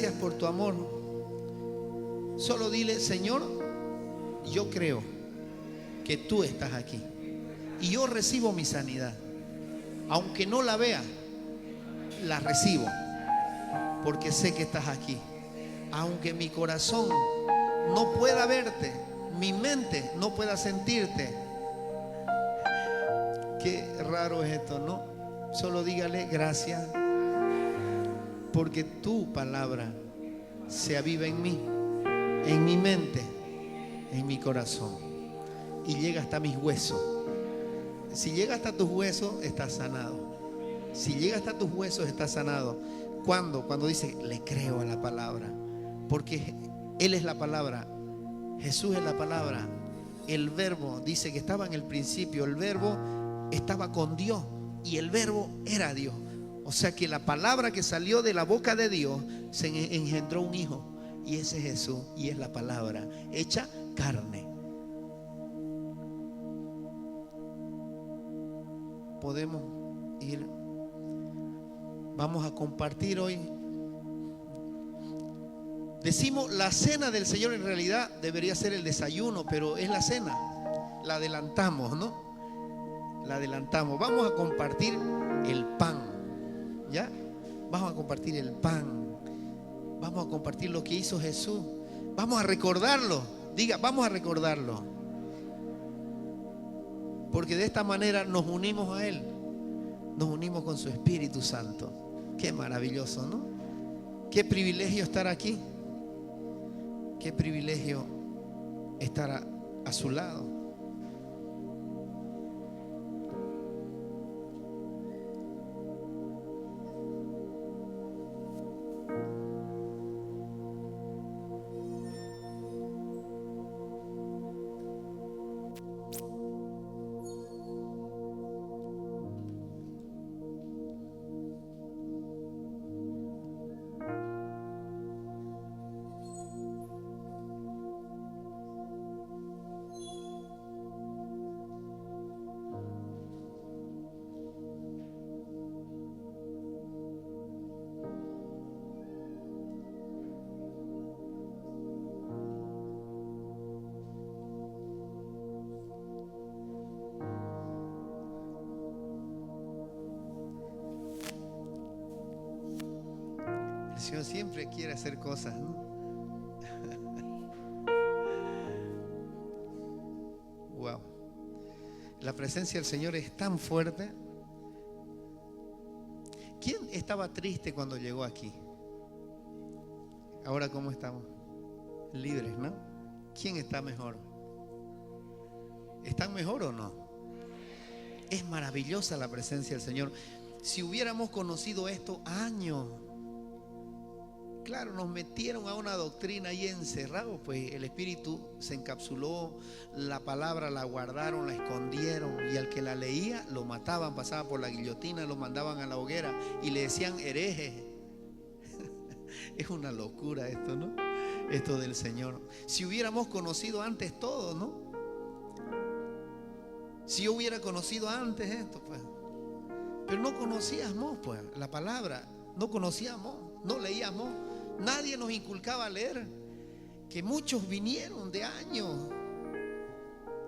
gracias por tu amor. Solo dile: Señor, yo creo que tú estás aquí y yo recibo mi sanidad. Aunque no la vea, la recibo porque sé que estás aquí. Aunque mi corazón no pueda verte, mi mente no pueda sentirte. Qué raro es esto, ¿no? Solo dígale: gracias porque tu palabra se aviva en mí, en mi mente, en mi corazón, y llega hasta mis huesos. Si llega hasta tus huesos, estás sanado. Si llega hasta tus huesos, estás sanado. ¿Cuándo? Cuando dice: le creo a la palabra, porque Él es la palabra, Jesús es la palabra. El verbo dice que estaba en el principio, el verbo estaba con Dios y el verbo era Dios. O sea que la palabra que salió de la boca de Dios se engendró un hijo, y ese es Jesús, y es la palabra hecha carne. Podemos ir. Vamos a compartir hoy. Decimos la cena del Señor, en realidad debería ser el desayuno, pero es la cena. La adelantamos, ¿no? La adelantamos. Vamos a compartir el pan. ¿Ya? Vamos a compartir el pan. Vamos a compartir lo que hizo Jesús. Vamos a recordarlo. Diga: vamos a recordarlo. Porque de esta manera nos unimos a Él. Nos unimos con su Espíritu Santo. Qué maravilloso, ¿no? Qué privilegio estar aquí. Qué privilegio estar a su lado. El Señor siempre quiere hacer cosas, ¿no? Wow. La presencia del Señor es tan fuerte. ¿Quién estaba triste cuando llegó aquí? Ahora, ¿cómo estamos? Libres, ¿no? ¿Quién está mejor? ¿Están mejor o no? Es maravillosa la presencia del Señor. Si hubiéramos conocido esto años. Claro, nos metieron a una doctrina ahí encerrados, pues el Espíritu se encapsuló, la palabra la guardaron, la escondieron, y al que la leía lo mataban, pasaba por la guillotina, lo mandaban a la hoguera y le decían hereje. Es una locura esto, ¿no? Esto del Señor. Si hubiéramos conocido antes todo, ¿no? Si yo hubiera conocido antes esto, pues. Pero no conocíamos, pues, la palabra, no conocíamos, no leíamos. Nadie nos inculcaba a leer. Que muchos vinieron de años,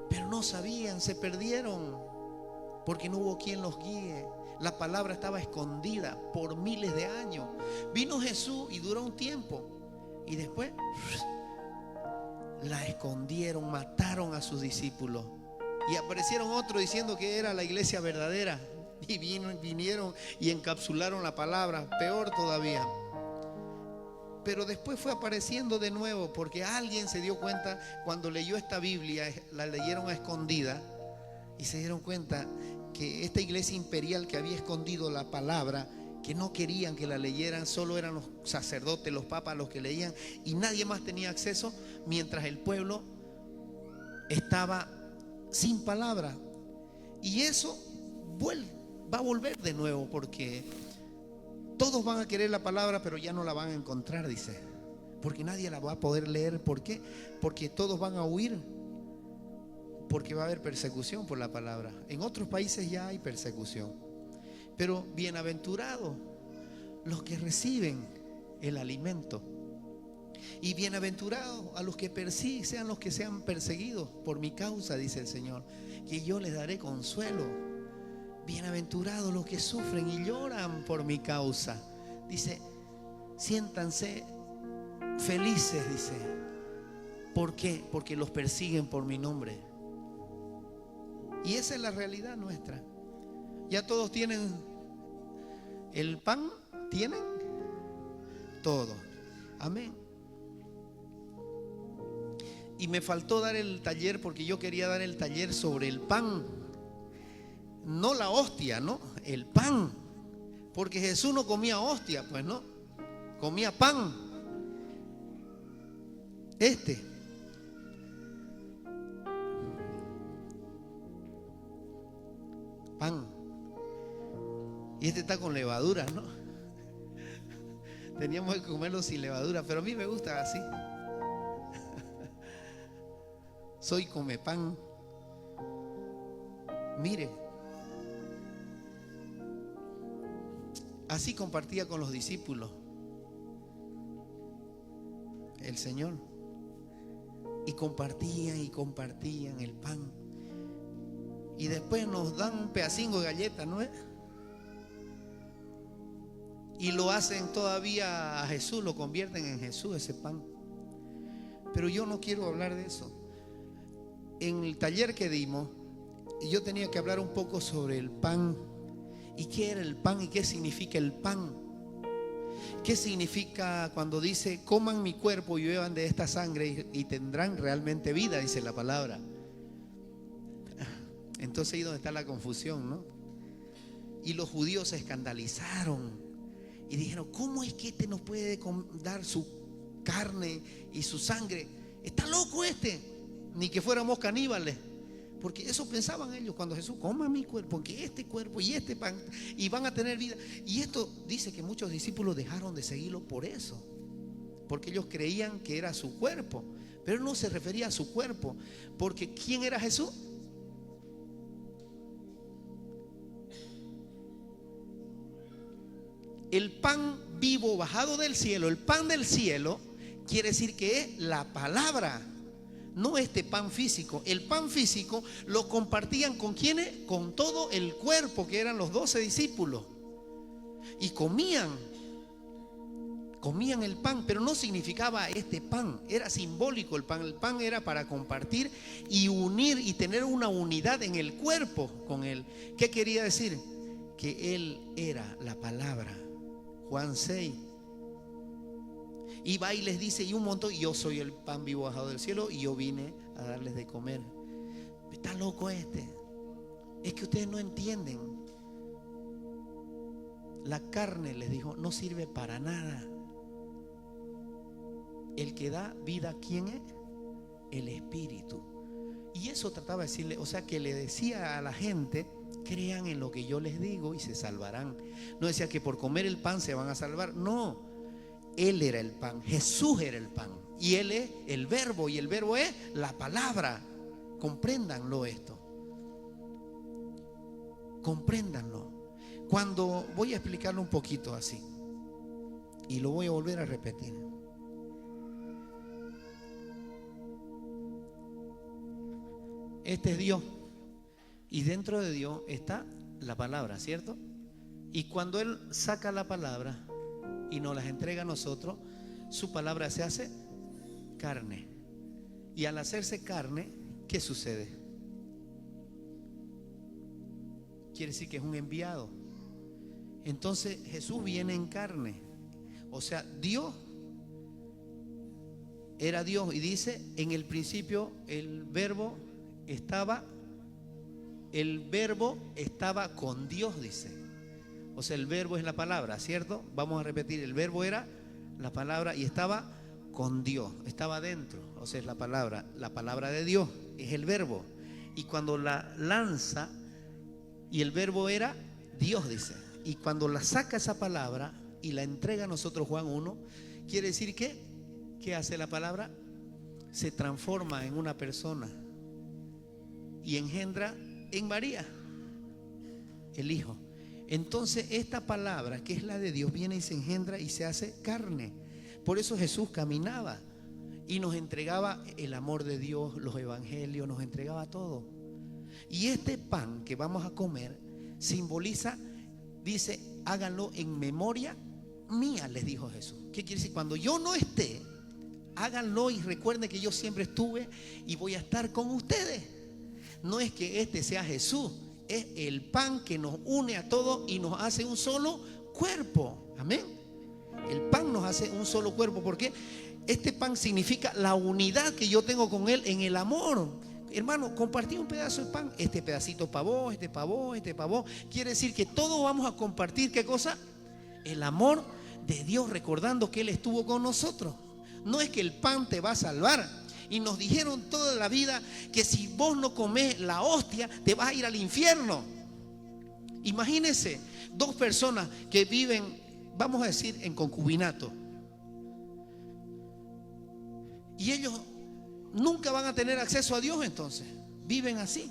pero no sabían, se perdieron, porque no hubo quien los guíe. La palabra estaba escondida por miles de años. Vino Jesús y duró un tiempo, y después la escondieron, mataron a sus discípulos, y aparecieron otros diciendo que era la iglesia verdadera, y vinieron y encapsularon la palabra, peor todavía. Pero después fue apareciendo de nuevo, porque alguien se dio cuenta cuando leyó esta Biblia, la leyeron a escondida, y se dieron cuenta que esta iglesia imperial que había escondido la palabra, que no querían que la leyeran, solo eran los sacerdotes, los papas los que leían, y nadie más tenía acceso, mientras el pueblo estaba sin palabra. Y eso va a volver de nuevo, porque todos van a querer la palabra, pero ya no la van a encontrar, dice, porque nadie la va a poder leer. ¿Por qué? Porque todos van a huir, porque va a haber persecución por la palabra. En otros países ya hay persecución, pero bienaventurados los que reciben el alimento. Y bienaventurados a los que persiguen, sean los que sean perseguidos por mi causa, dice el Señor, que yo les daré consuelo. Bienaventurados los que sufren y lloran por mi causa. Dice, siéntanse felices, dice. ¿Por qué? Porque los persiguen por mi nombre. Y esa es la realidad nuestra. Ya todos tienen el pan, tienen todo. Amén. Y me faltó dar el taller, porque yo quería dar el taller sobre el pan. No la hostia, no, el pan. Porque Jesús no comía hostia, pues no, comía pan. Pan. Y está con levadura, ¿no? Teníamos que comerlo sin levadura, pero a mí me gusta así. Soy come pan. Mire, así compartía con los discípulos el Señor. Y compartían el pan. Y después nos dan un pedacito de galleta, ¿no es? Y lo hacen todavía a Jesús, lo convierten en Jesús ese pan. Pero yo no quiero hablar de eso. En el taller que dimos, yo tenía que hablar un poco sobre el pan. ¿Y qué era el pan? ¿Y qué significa el pan? ¿Qué significa cuando dice coman mi cuerpo y beban de esta sangre y tendrán realmente vida? Dice la palabra. Entonces ahí es donde está la confusión, ¿no? Y los judíos se escandalizaron y dijeron, ¿cómo es que este nos puede dar su carne y su sangre? Está loco este, ni que fuéramos caníbales. Porque eso pensaban ellos cuando Jesús, coma mi cuerpo, que este cuerpo y este pan, y van a tener vida. Y esto dice que muchos discípulos dejaron de seguirlo por eso, porque ellos creían que era su cuerpo, pero no se refería a su cuerpo, porque ¿quién era Jesús? El pan vivo bajado del cielo, el pan del cielo, quiere decir que es la palabra. No este pan físico. El pan físico lo compartían con ¿quiénes? Con todo el cuerpo, que eran los 12 discípulos. Y comían el pan, pero no significaba este pan, era simbólico el pan. El pan era para compartir y unir y tener una unidad en el cuerpo con él. ¿Qué quería decir? Que él era la palabra. Juan 6. Y va y les dice, y un montón, yo soy el pan vivo bajado del cielo y yo vine a darles de comer. Está loco este. Es que ustedes no entienden. La carne, les dijo, no sirve para nada. El que da vida, ¿quién es? El Espíritu. Y eso trataba de decirle, o sea que le decía a la gente, crean en lo que yo les digo y se salvarán. No decía que por comer el pan se van a salvar, no. Él era el pan, Jesús era el pan y Él es el verbo, y el verbo es la palabra. Compréndanlo esto. Compréndanlo. Cuando voy a explicarlo un poquito así, y lo voy a volver a repetir. Este es Dios, y dentro de Dios está la palabra, ¿cierto? Y cuando Él saca la palabra y nos las entrega a nosotros, su palabra se hace carne. Y al hacerse carne, ¿qué sucede? Quiere decir que es un enviado. Entonces Jesús viene en carne. O sea, Dios era Dios, y dice, en el principio el verbo estaba con Dios, dice. O sea, el verbo es la palabra, ¿cierto? Vamos a repetir, el verbo era la palabra y estaba con Dios, estaba dentro. O sea, es la palabra de Dios, es el verbo. Y cuando la lanza, y el verbo era Dios, dice. Y cuando la saca esa palabra y la entrega a nosotros, Juan 1, quiere decir que, ¿qué hace la palabra? Se transforma en una persona y engendra en María, el Hijo. Entonces esta palabra, que es la de Dios, viene y se engendra y se hace carne. Por eso Jesús caminaba y nos entregaba el amor de Dios, los evangelios, nos entregaba todo. Y este pan que vamos a comer simboliza, dice, háganlo en memoria mía, les dijo Jesús. ¿Qué quiere decir? Cuando yo no esté, háganlo y recuerden que yo siempre estuve y voy a estar con ustedes. No es que este sea Jesús, es el pan que nos une a todos y nos hace un solo cuerpo. Amén. El pan nos hace un solo cuerpo, porque este pan significa la unidad que yo tengo con Él en el amor. Hermano, compartir un pedazo de pan, este pedacito para vos, este para vos, este para vos. Quiere decir que todos vamos a compartir, ¿qué cosa? El amor de Dios, recordando que Él estuvo con nosotros. No es que el pan te va a salvar. Y nos dijeron toda la vida que si vos no comés la hostia, te vas a ir al infierno. Imagínense, dos personas que viven, vamos a decir, en concubinato. Y ellos nunca van a tener acceso a Dios, entonces viven así.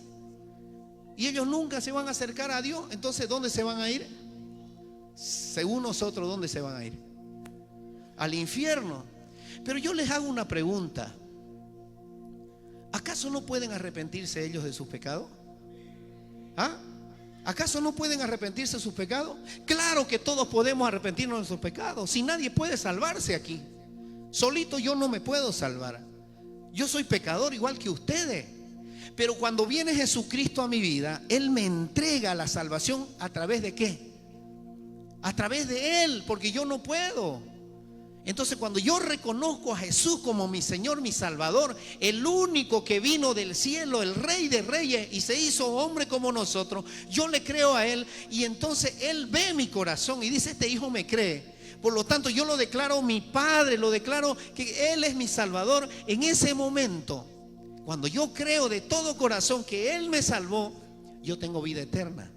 Y ellos nunca se van a acercar a Dios. Entonces, ¿dónde se van a ir? Según nosotros, ¿dónde se van a ir? Al infierno. Pero yo les hago una pregunta. ¿Acaso no pueden arrepentirse ellos de sus pecados? ¿Ah? ¿Acaso no pueden arrepentirse de sus pecados? Claro que todos podemos arrepentirnos de sus pecados. Si nadie puede salvarse aquí. Solito yo no me puedo salvar. Yo soy pecador igual que ustedes. Pero cuando viene Jesucristo a mi vida, Él me entrega la salvación ¿a través de qué? A través de Él, porque yo no puedo. Entonces, cuando yo reconozco a Jesús como mi Señor, mi Salvador, el único que vino del cielo, el Rey de Reyes, y se hizo hombre como nosotros, yo le creo a Él, y entonces Él ve mi corazón y dice: este hijo me cree. Por lo tanto, yo lo declaro mi Padre, lo declaro que Él es mi Salvador. En ese momento, cuando yo creo de todo corazón que Él me salvó, yo tengo vida eterna.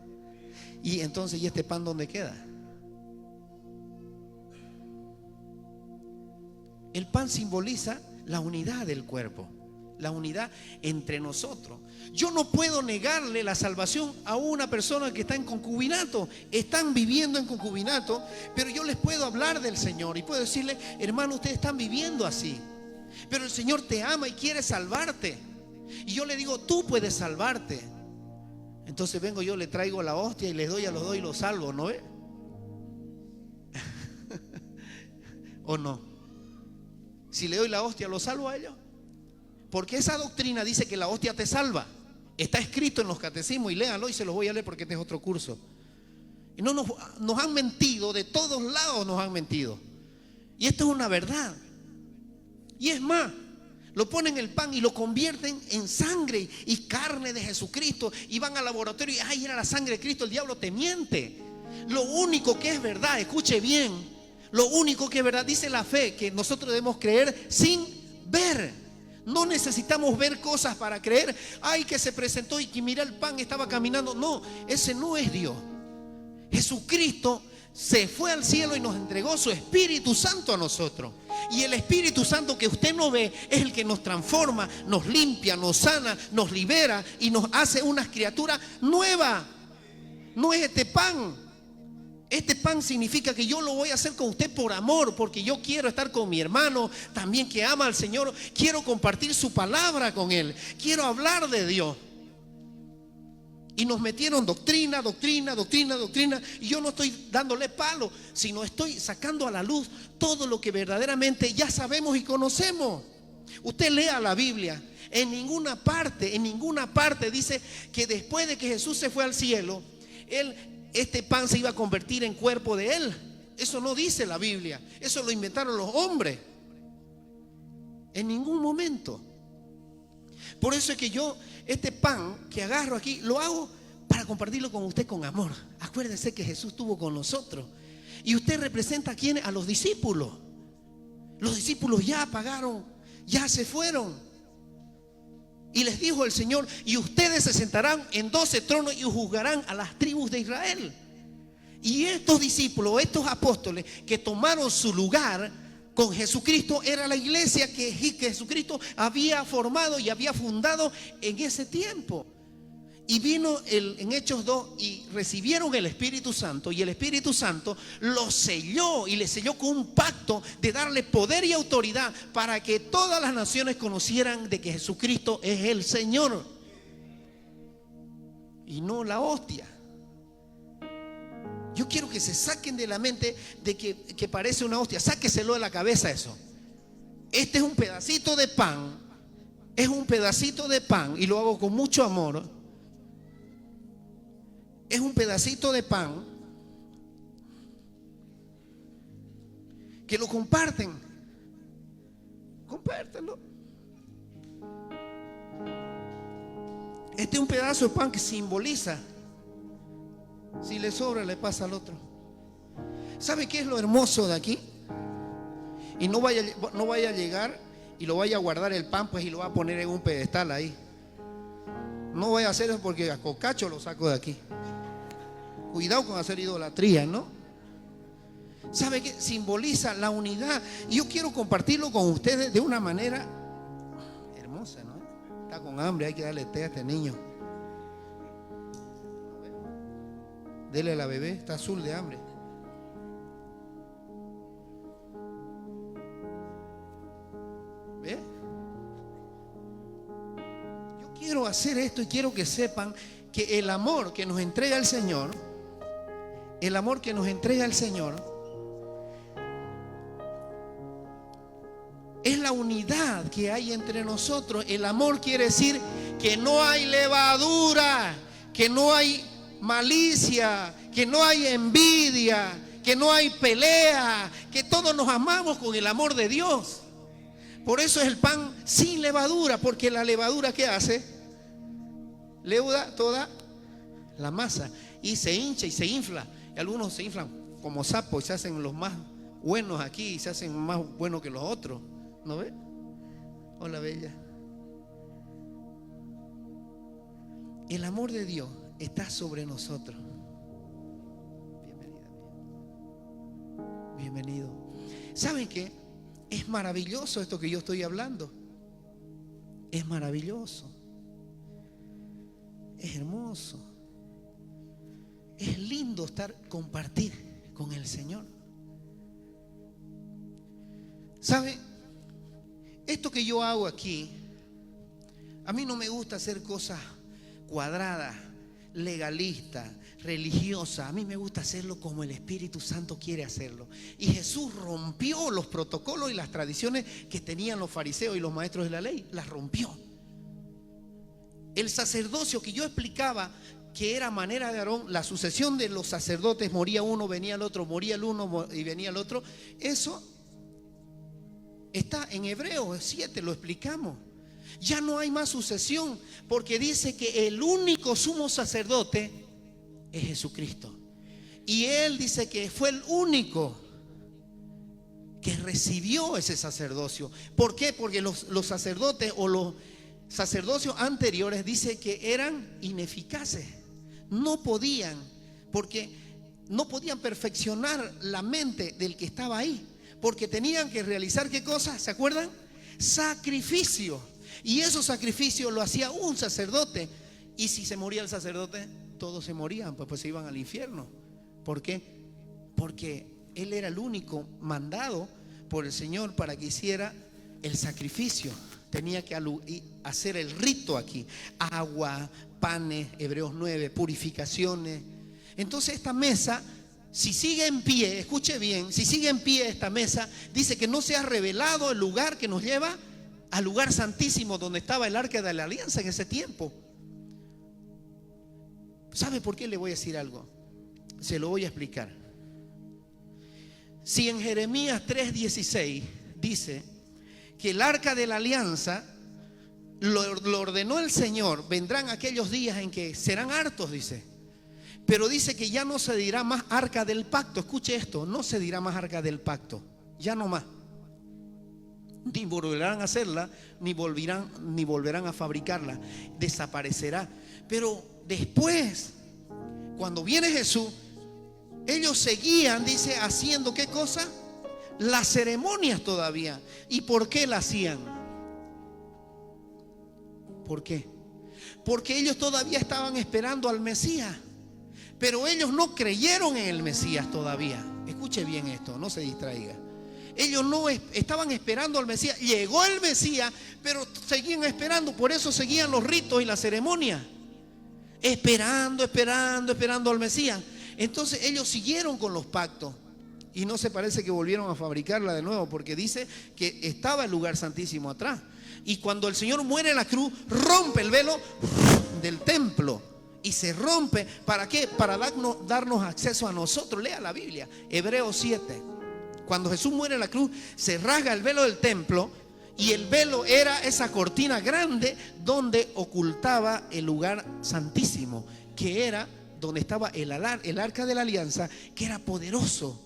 Y entonces, ¿y este pan dónde queda? El pan simboliza la unidad del cuerpo, la unidad entre nosotros. Yo no puedo negarle la salvación a una persona que está en concubinato. Están viviendo en concubinato, pero yo les puedo hablar del Señor y puedo decirle: hermano, ustedes están viviendo así, pero el Señor te ama y quiere salvarte. Y yo le digo: tú puedes salvarte. Entonces vengo yo, le traigo la hostia y les doy a los dos y los salvo, ¿no ve? ¿O no? Si le doy la hostia, ¿lo salvo a ellos? Porque esa doctrina dice que la hostia te salva. Está escrito en los catecismos, y léanlo, y se los voy a leer porque este es otro curso. Y no nos han mentido, de todos lados nos han mentido. Y esto es una verdad. Y es más, lo ponen en el pan y lo convierten en sangre y carne de Jesucristo, y van al laboratorio y ay, era la sangre de Cristo. El diablo te miente. Lo único que es verdad, escuche bien, lo único que es verdad, dice la fe, que nosotros debemos creer sin ver. No necesitamos ver cosas para creer. Ay, que se presentó y que mira el pan, estaba caminando. No, ese no es Dios. Jesucristo se fue al cielo y nos entregó su Espíritu Santo a nosotros. Y el Espíritu Santo que usted no ve es el que nos transforma, nos limpia, nos sana, nos libera y nos hace unas criaturas nuevas. No es este pan. Este pan significa que yo lo voy a hacer con usted por amor, porque yo quiero estar con mi hermano también que ama al Señor. Quiero compartir su palabra con él. Quiero hablar de Dios. Y nos metieron doctrina. Y yo no estoy dándole palo, sino estoy sacando a la luz todo lo que verdaderamente ya sabemos y conocemos. Usted lea la Biblia. En ninguna parte dice que después de que Jesús se fue al cielo, este pan se iba a convertir en cuerpo de Él. Eso no dice la Biblia. Eso lo inventaron los hombres. En ningún momento. Por eso es que yo, este pan que agarro aquí, lo hago para compartirlo con usted con amor. Acuérdese que Jesús estuvo con nosotros. Y usted representa a ¿quiénes? A los discípulos. Los discípulos ya pagaron, ya se fueron. Y les dijo el Señor: y ustedes se sentarán en 12 tronos y juzgarán a las tribus de Israel. Y estos discípulos, estos apóstoles que tomaron su lugar con Jesucristo, era la iglesia que Jesucristo había formado y había fundado en ese tiempo. Y vino en Hechos 2 y recibieron el Espíritu Santo, y el Espíritu Santo los selló y les selló con un pacto de darle poder y autoridad para que todas las naciones conocieran de que Jesucristo es el Señor y no la hostia. Yo quiero que se saquen de la mente de que parece una hostia. Sáqueselo de la cabeza eso. Este es un pedacito de pan. Es un pedacito de pan y lo hago con mucho amor. Es un pedacito de pan que lo comparten. Compártelo. Este es un pedazo de pan que simboliza. Si le sobra, le pasa al otro. ¿Sabe qué es lo hermoso de aquí? Y no vaya a llegar y lo vaya a guardar el pan, pues, y lo va a poner en un pedestal ahí. No vaya a hacer eso, porque a cocacho lo saco de aquí. Cuidado con hacer idolatría, ¿no? ¿Sabe qué? Simboliza la unidad. Y yo quiero compartirlo con ustedes de una manera hermosa, ¿no? Está con hambre, hay que darle té a este niño. Dele a la bebé, está azul de hambre. ¿Ve? Yo quiero hacer esto y quiero que sepan que el amor que nos entrega el Señor, el amor que nos entrega el Señor, es la unidad que hay entre nosotros. El amor quiere decir que no hay levadura, que no hay malicia, que no hay envidia, que no hay pelea, que todos nos amamos con el amor de Dios. Por eso es el pan sin levadura, porque la levadura, ¿qué hace? Leuda toda la masa y se hincha y se infla. Y algunos se inflan como sapos y se hacen los más buenos aquí y se hacen más buenos que los otros. ¿No ve? Hola, bella. El amor de Dios está sobre nosotros. Bienvenida. Bienvenido. ¿Saben qué? Es maravilloso esto que yo estoy hablando. Es maravilloso. Es hermoso. Es lindo compartir con el Señor. ¿Sabe? Esto que yo hago aquí, a mí no me gusta hacer cosas cuadradas, legalistas, religiosas. A mí me gusta hacerlo como el Espíritu Santo quiere hacerlo. Y Jesús rompió los protocolos y las tradiciones que tenían los fariseos y los maestros de la ley. Las rompió. El sacerdocio que yo explicaba, que era manera de Aarón, la sucesión de los sacerdotes, moría uno, venía el otro, moría el uno y venía el otro. Eso está en Hebreos 7, lo explicamos. Ya no hay más sucesión, porque dice que el único sumo sacerdote es Jesucristo. Y él dice que fue el único que recibió ese sacerdocio. ¿Por qué? Porque los sacerdotes o los sacerdocios anteriores dice que eran ineficaces. No podían, porque no podían perfeccionar la mente del que estaba ahí. Porque tenían que realizar, ¿qué cosa? ¿Se acuerdan? Sacrificio. Y esos sacrificios lo hacía un sacerdote. Y si se moría el sacerdote, todos se morían, pues se iban al infierno. ¿Por qué? Porque él era el único mandado por el Señor para que hiciera el sacrificio. Tenía que hacer el rito aquí. Agua, panes, Hebreos 9, purificaciones. Entonces esta mesa, si sigue en pie, escuche bien, si sigue en pie esta mesa, dice que no se ha revelado el lugar que nos lleva al lugar santísimo donde estaba el arca de la alianza en ese tiempo. ¿Sabe por qué le voy a decir algo? Se lo voy a explicar. Si en Jeremías 3:16 dice que el arca de la alianza lo ordenó el Señor, vendrán aquellos días en que serán hartos, dice. Pero dice que ya no se dirá más arca del pacto. Escuche esto, no se dirá más arca del pacto. Ya no más. Ni volverán a hacerla, ni volverán a fabricarla. Desaparecerá. Pero después, cuando viene Jesús, ellos seguían, dice, haciendo ¿qué cosa? Las ceremonias todavía. ¿Y por qué la hacían? ¿Por qué? porque ellos todavía estaban esperando al Mesías. Pero ellos no creyeron en el Mesías todavía. Escuche bien esto, no se distraiga. Ellos no estaban esperando al Mesías. Llegó el Mesías, pero seguían esperando. Por eso seguían los ritos y la ceremonia. Esperando al Mesías. Entonces ellos siguieron con los pactos. Y no se parece que volvieron a fabricarla de nuevo, porque dice que estaba el lugar santísimo atrás. Y cuando el Señor muere en la cruz, rompe el velo del templo. Y se rompe, ¿para qué? Para darnos acceso a nosotros. Lea la Biblia, Hebreos 7. Cuando Jesús muere en la cruz, se rasga el velo del templo. Y el velo era esa cortina grande donde ocultaba el lugar santísimo, que era donde estaba el arca de la alianza, que era poderoso.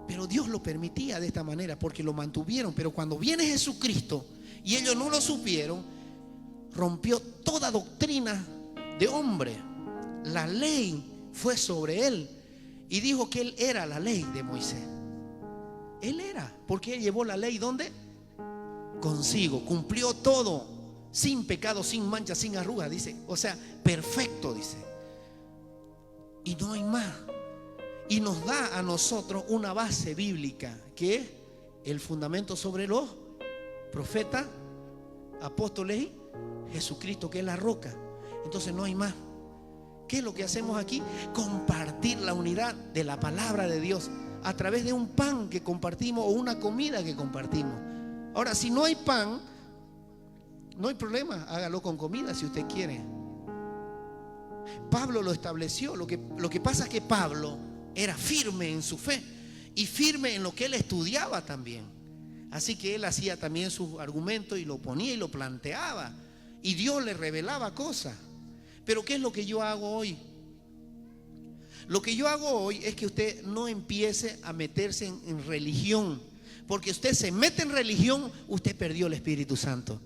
Pero Dios lo permitía de esta manera porque lo mantuvieron. Pero cuando viene Jesucristo y ellos no lo supieron, rompió toda doctrina de hombre. La ley fue sobre él y dijo que él era la ley de Moisés. Él era, porque él llevó la ley ¿dónde? Consigo, cumplió todo, sin pecado, sin mancha, sin arruga, dice. O sea, perfecto, dice. Y no hay más. Y nos da a nosotros una base bíblica, que es el fundamento sobre los profetas, apóstoles y Jesucristo, que es la roca. Entonces no hay más. ¿Qué es lo que hacemos aquí? Compartir la unidad de la palabra de Dios a través de un pan que compartimos o una comida que compartimos. Ahora, si no hay pan, no hay problema, hágalo con comida si usted quiere. Pablo lo estableció. Lo que pasa es que Pablo era firme en su fe y firme en lo que él estudiaba también. Así que él hacía también sus argumentos y lo ponía y lo planteaba. Y Dios le revelaba cosas. Pero ¿qué es lo que yo hago hoy? Lo que yo hago hoy es que usted no empiece a meterse en religión. Porque usted se mete en religión, usted perdió el Espíritu Santo.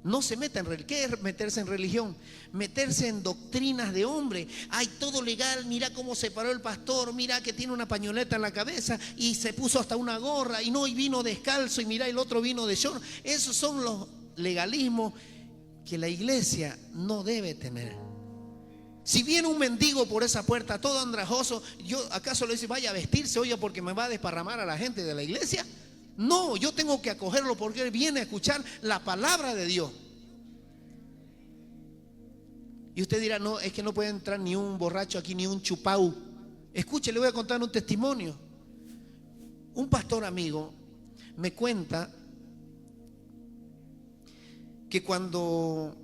No se meta en religión. ¿Qué es meterse en religión? Meterse en doctrinas de hombre. Hay todo legal. Mira cómo se paró el pastor. Mira que tiene una pañoleta en la cabeza y se puso hasta una gorra. Y vino descalzo. Y mira, el otro vino de short. Esos son los legalismos que la iglesia no debe tener. Si viene un mendigo por esa puerta todo andrajoso, ¿acaso le dice vaya a vestirse, oye, porque me va a desparramar a la gente de la iglesia? No, yo tengo que acogerlo porque él viene a escuchar la palabra de Dios. Y usted dirá, no, es que no puede entrar ni un borracho aquí, ni un chupau. Escuche, le voy a contar un testimonio. Un pastor amigo me cuenta que cuando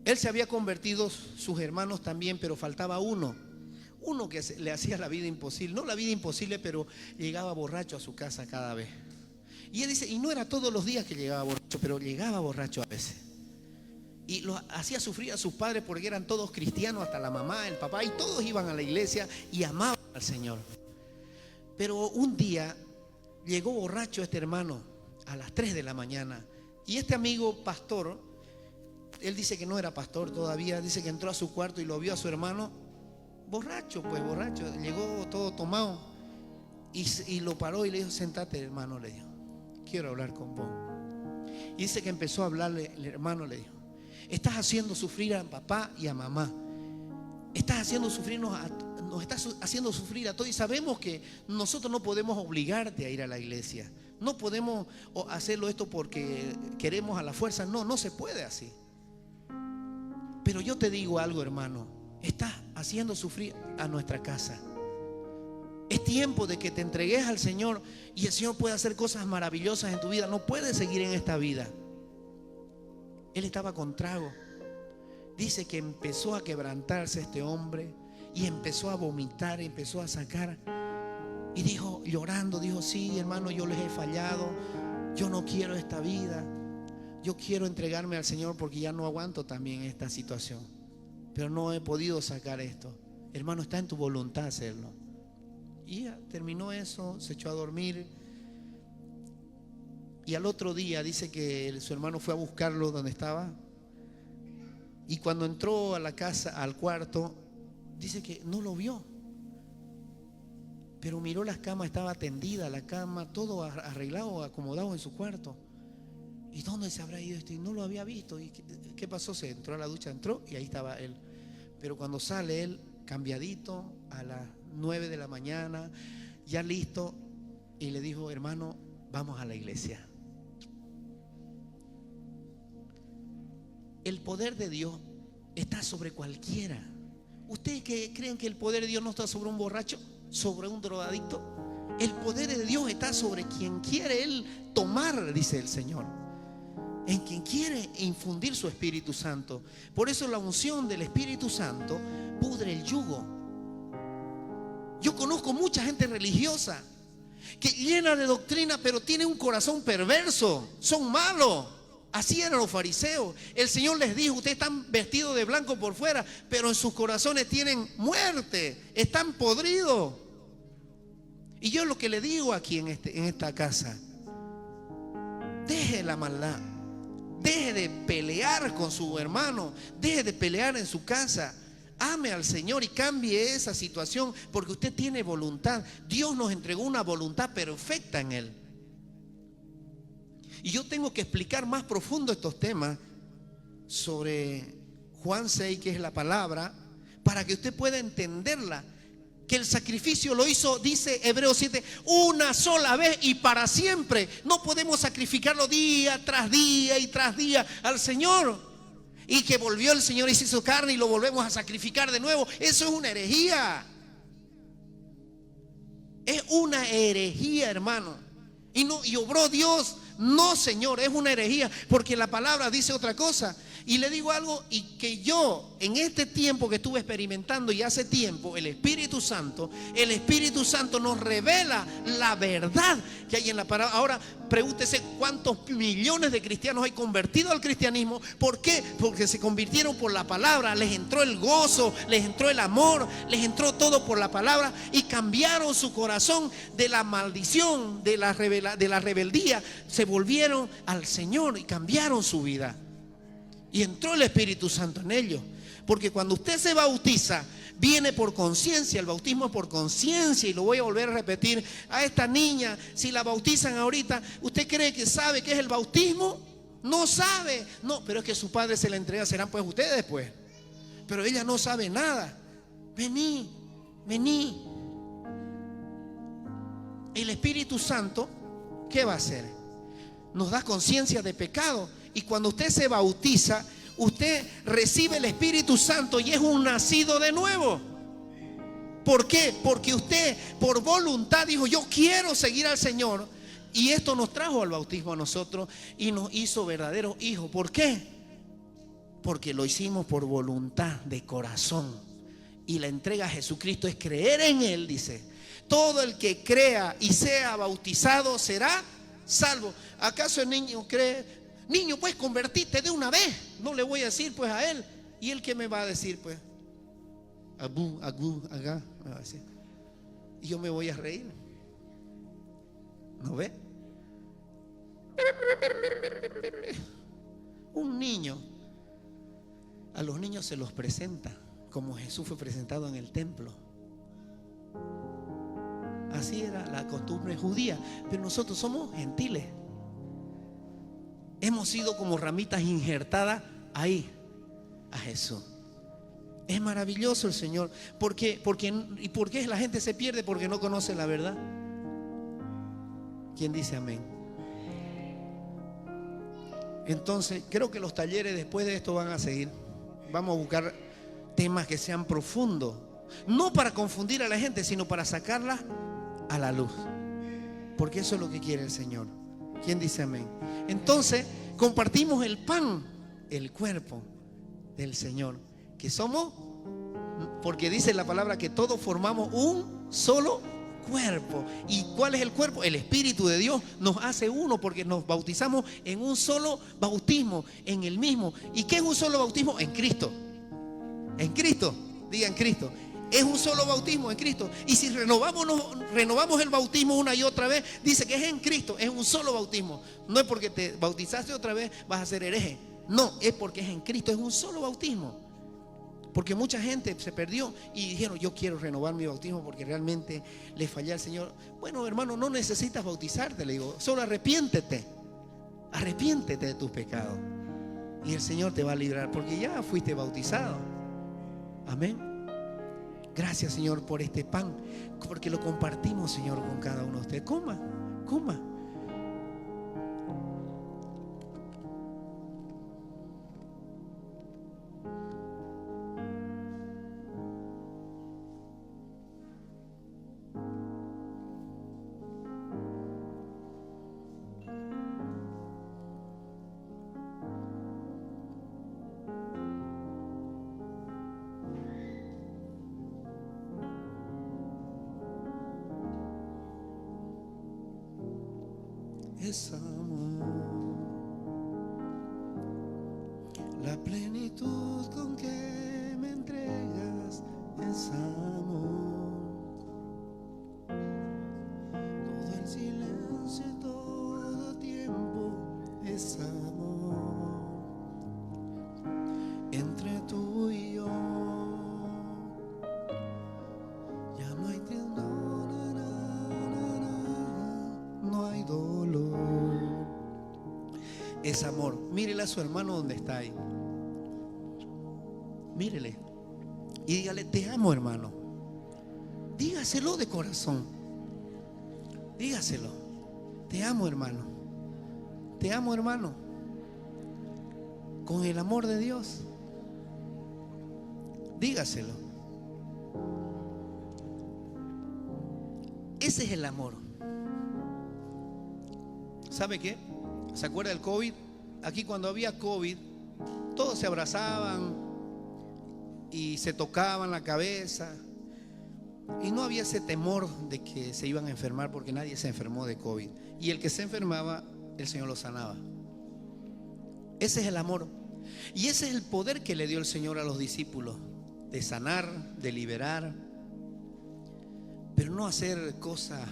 él se había convertido, sus hermanos también, pero faltaba uno que le hacía la vida imposible. No la vida imposible, pero llegaba borracho a su casa cada vez. Y él dice, y no era todos los días que llegaba borracho, pero llegaba borracho a veces. Y lo hacía sufrir a sus padres porque eran todos cristianos, hasta la mamá, el papá, y todos iban a la iglesia y amaban al Señor. Pero un día llegó borracho este hermano a las 3 de la mañana. Y este amigo pastor, él dice que no era pastor todavía, dice que entró a su cuarto y lo vio a su hermano borracho, llegó todo tomado y lo paró y le dijo, sentate hermano, le dijo, quiero hablar con vos. Y dice que empezó a hablarle, el hermano le dijo, estás haciendo sufrir a papá y a mamá, estás haciendo sufrir, nos estás haciendo sufrir a todos, y sabemos que nosotros no podemos obligarte a ir a la iglesia, no podemos hacerlo esto porque queremos a la fuerza, no se puede así. Pero yo te digo algo, hermano, estás haciendo sufrir a nuestra casa. Es tiempo de que te entregues al Señor y el Señor puede hacer cosas maravillosas en tu vida. No puedes seguir en esta vida. Él estaba con trago. Dice que empezó a quebrantarse este hombre y empezó a vomitar, empezó a sacar. Y dijo, llorando, dijo, sí, hermano, yo les he fallado. Yo no quiero esta vida. Yo quiero entregarme al Señor porque ya no aguanto también esta situación. Pero no he podido sacar esto. Hermano, está en tu voluntad hacerlo. Y ya terminó eso, se echó a dormir. Y al otro día dice que su hermano fue a buscarlo donde estaba. Y cuando entró a la casa, al cuarto, dice que no lo vio. Pero miró las camas, estaba tendida la cama, todo arreglado, acomodado en su cuarto. ¿y dónde se habrá ido este? No lo había visto. ¿Y qué pasó? Se entró a la ducha, entró y ahí estaba él. Pero cuando sale él, cambiadito, a las 9 de la mañana, ya listo, y le dijo: hermano, vamos a la iglesia. El poder de Dios está sobre cualquiera. ¿Ustedes creen que el poder de Dios no está sobre un borracho, sobre un drogadicto? El poder de Dios está sobre quien quiere Él tomar, dice el Señor, en quien quiere infundir su Espíritu Santo. Por eso la unción del Espíritu Santo pudre el yugo. Yo conozco mucha gente religiosa que llena de doctrina, pero tiene un corazón perverso. Son malos. Así eran los fariseos. El Señor les dijo: ustedes están vestidos de blanco por fuera, pero en sus corazones tienen muerte, están podridos. Y yo lo que le digo aquí en esta casa: deje la maldad, deje de pelear con su hermano, deje de pelear en su casa. Ame al Señor y cambie esa situación, porque usted tiene voluntad. Dios nos entregó una voluntad perfecta en Él. Y yo tengo que explicar más profundo estos temas sobre Juan 6, que es la palabra, para que usted pueda entenderla. Que el sacrificio lo hizo, dice Hebreos 7, una sola vez y para siempre. No podemos sacrificarlo día tras día y tras día al Señor. Y que volvió el Señor y se hizo carne y lo volvemos a sacrificar de nuevo. Eso es una herejía. Es una herejía, hermano. Y obró Dios. No, Señor, es una herejía, porque la palabra dice otra cosa. Y le digo algo, y que yo en este tiempo que estuve experimentando, y hace tiempo, el Espíritu Santo nos revela la verdad que hay en la palabra. Ahora pregúntese cuántos millones de cristianos hay convertidos al cristianismo. ¿Por qué? Porque se convirtieron por la palabra. Les entró el gozo, les entró el amor, les entró todo por la palabra, y cambiaron su corazón de la maldición, de la rebeldía. Se volvieron al Señor y cambiaron su vida. Y entró el Espíritu Santo en ellos. Porque cuando usted se bautiza, viene por conciencia. El bautismo es por conciencia. Y lo voy a volver a repetir. A esta niña, si la bautizan ahorita, ¿usted cree que sabe qué es el bautismo? No sabe. No, pero es que su padre se la entrega. Serán pues ustedes pues. Pero ella no sabe nada. Vení. El Espíritu Santo, ¿qué va a hacer? Nos da conciencia de pecado. Y cuando usted se bautiza, usted recibe el Espíritu Santo y es un nacido de nuevo. ¿Por qué? Porque usted por voluntad dijo: yo quiero seguir al Señor. Y esto nos trajo al bautismo a nosotros y nos hizo verdaderos hijos. ¿Por qué? Porque lo hicimos por voluntad de corazón. Y la entrega a Jesucristo es creer en Él, dice. Todo el que crea y sea bautizado será salvo. ¿Acaso el niño cree? Niño, pues convertiste de una vez. No le voy a decir pues a él. ¿Y él qué me va a decir pues? Agú, agá. Me va a decir. Y yo me voy a reír. ¿No ve? Un niño, a los niños se los presenta como Jesús fue presentado en el templo. Así era la costumbre judía. Pero nosotros somos gentiles. Hemos sido como ramitas injertadas ahí a Jesús. Es maravilloso el Señor. ¿Por qué la gente se pierde? Porque no conoce la verdad. ¿Quién dice amén? Entonces creo que los talleres después de esto van a seguir. Vamos a buscar temas que sean profundos. No para confundir a la gente, sino para sacarla a la luz. Porque eso es lo que quiere el Señor. ¿Quién dice amén? Entonces compartimos el pan, el cuerpo del Señor, que somos, porque dice la palabra que todos formamos un solo cuerpo. ¿Y cuál es el cuerpo? El Espíritu de Dios nos hace uno, porque nos bautizamos en un solo bautismo, en el mismo. ¿Y qué es un solo bautismo? En Cristo. En Cristo, digan Cristo. Es un solo bautismo en Cristo. Y si renovamos el bautismo una y otra vez, dice que es en Cristo, es un solo bautismo. No es porque te bautizaste otra vez vas a ser hereje. No, es porque es en Cristo, es un solo bautismo. Porque mucha gente se perdió y dijeron: yo quiero renovar mi bautismo porque realmente le fallé al Señor. Bueno, hermano, no necesitas bautizarte, le digo, solo arrepiéntete. Arrepiéntete de tus pecados y el Señor te va a librar, porque ya fuiste bautizado. Amén. Gracias, Señor, por este pan, porque lo compartimos, Señor, con cada uno de ustedes. Coma, coma. Es amor, la plenitud con que me entregas es amor. Todo el silencio y todo tiempo es amor. Entre tú y yo ya no hay tiempo, no hay dolor. Es amor. Mírele a su hermano donde está ahí. Mírele y dígale: te amo, hermano. Dígaselo de corazón. Dígaselo: te amo, hermano. Te amo, hermano. Con el amor de Dios. Dígaselo. Ese es el amor. ¿Sabe qué? ¿Se acuerda del COVID? Aquí cuando había COVID, todos se abrazaban y se tocaban la cabeza. Y no había ese temor de que se iban a enfermar, porque nadie se enfermó de COVID. Y el que se enfermaba, el Señor lo sanaba. Ese es el amor. Y ese es el poder que le dio el Señor a los discípulos, de sanar, de liberar, pero no hacer cosas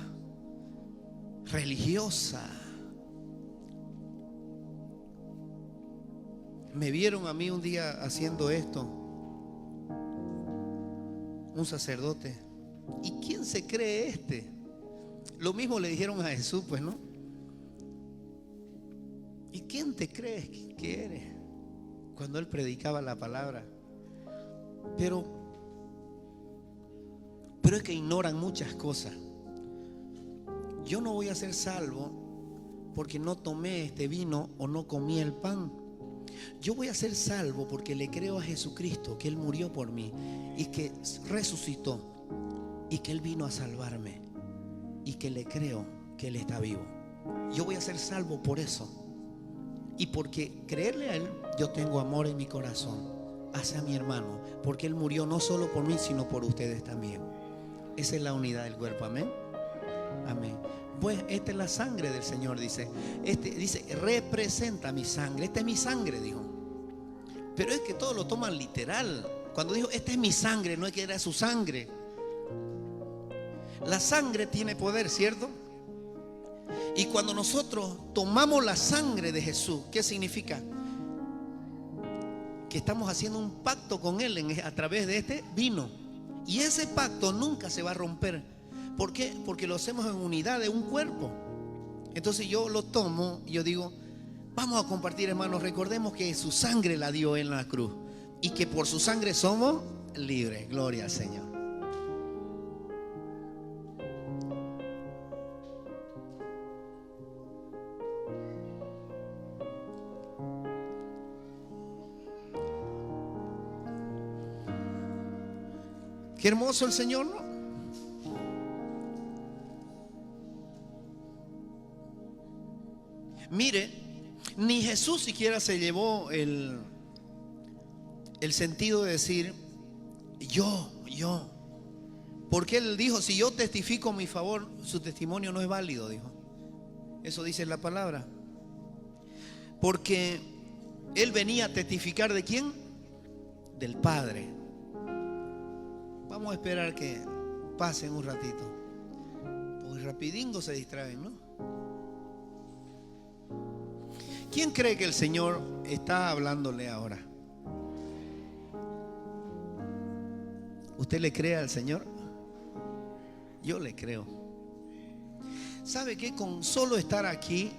religiosas. Me vieron a mí un día haciendo esto, un sacerdote. ¿Y quién se cree este? Lo mismo le dijeron a Jesús, pues, ¿no? ¿Y quién te crees que eres? Cuando él predicaba la palabra. Pero es que ignoran muchas cosas. Yo no voy a ser salvo porque no tomé este vino o no comí el pan. Yo voy a ser salvo porque le creo a Jesucristo, que Él murió por mí y que resucitó y que Él vino a salvarme y que le creo que Él está vivo. Yo voy a ser salvo por eso. Y porque creerle a Él, yo tengo amor en mi corazón hacia mi hermano, porque Él murió no solo por mí, sino por ustedes también. Esa es la unidad del cuerpo. Amén. Amén. Pues esta es la sangre del Señor, dice. Dice: representa mi sangre. Esta es mi sangre, dijo. Pero es que todos lo toman literal. Cuando dijo esta es mi sangre, no es que era su sangre. La sangre tiene poder, ¿cierto? Y cuando nosotros tomamos la sangre de Jesús, ¿qué significa? Que estamos haciendo un pacto con Él a través de este vino. Y ese pacto nunca se va a romper. ¿Por qué? Porque lo hacemos en unidad de un cuerpo. Entonces yo lo tomo y yo digo: vamos a compartir, hermanos. Recordemos que su sangre la dio en la cruz y que por su sangre somos libres. Gloria al Señor. Qué hermoso el Señor, ¿no? Mire, ni Jesús siquiera se llevó el sentido de decir yo. Porque Él dijo: si yo testifico a mi favor, su testimonio no es válido, dijo. Eso dice la palabra. Porque Él venía a testificar ¿de quién? Del Padre. Vamos a esperar que pasen un ratito, porque rapidingo se distraen, ¿no? ¿Quién cree que el Señor está hablándole ahora? ¿Usted le cree al Señor? Yo le creo. ¿Sabe qué? Con solo estar aquí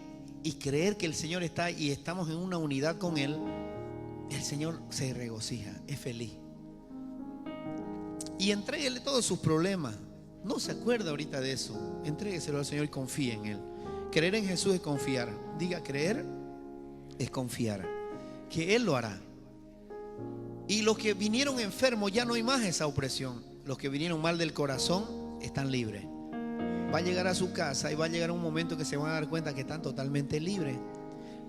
y creer que el Señor está y estamos en una unidad con Él, el Señor se regocija, es feliz. Y entréguele todos sus problemas. No se acuerda ahorita de eso. Entrégueselo al Señor y confíe en Él. Creer en Jesús es confiar. Diga, creer es confiar que Él lo hará. Y los que vinieron enfermos, ya no hay más esa opresión. Los que vinieron mal del corazón están libres. Va a llegar a su casa y va a llegar un momento que se van a dar cuenta que están totalmente libres.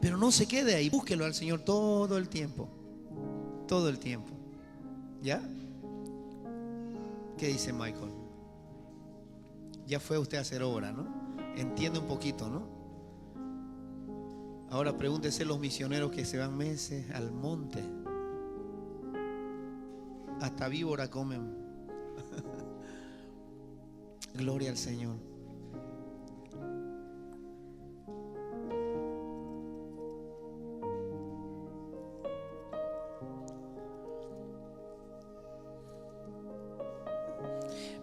Pero no se quede ahí, búsquelo al Señor todo el tiempo. Todo el tiempo. ¿Ya? ¿Qué dice Michael? Ya fue usted a hacer obra, ¿no? Entiende un poquito, ¿no? Ahora pregúntese los misioneros que se van meses al monte. Hasta víbora comen. Gloria al Señor.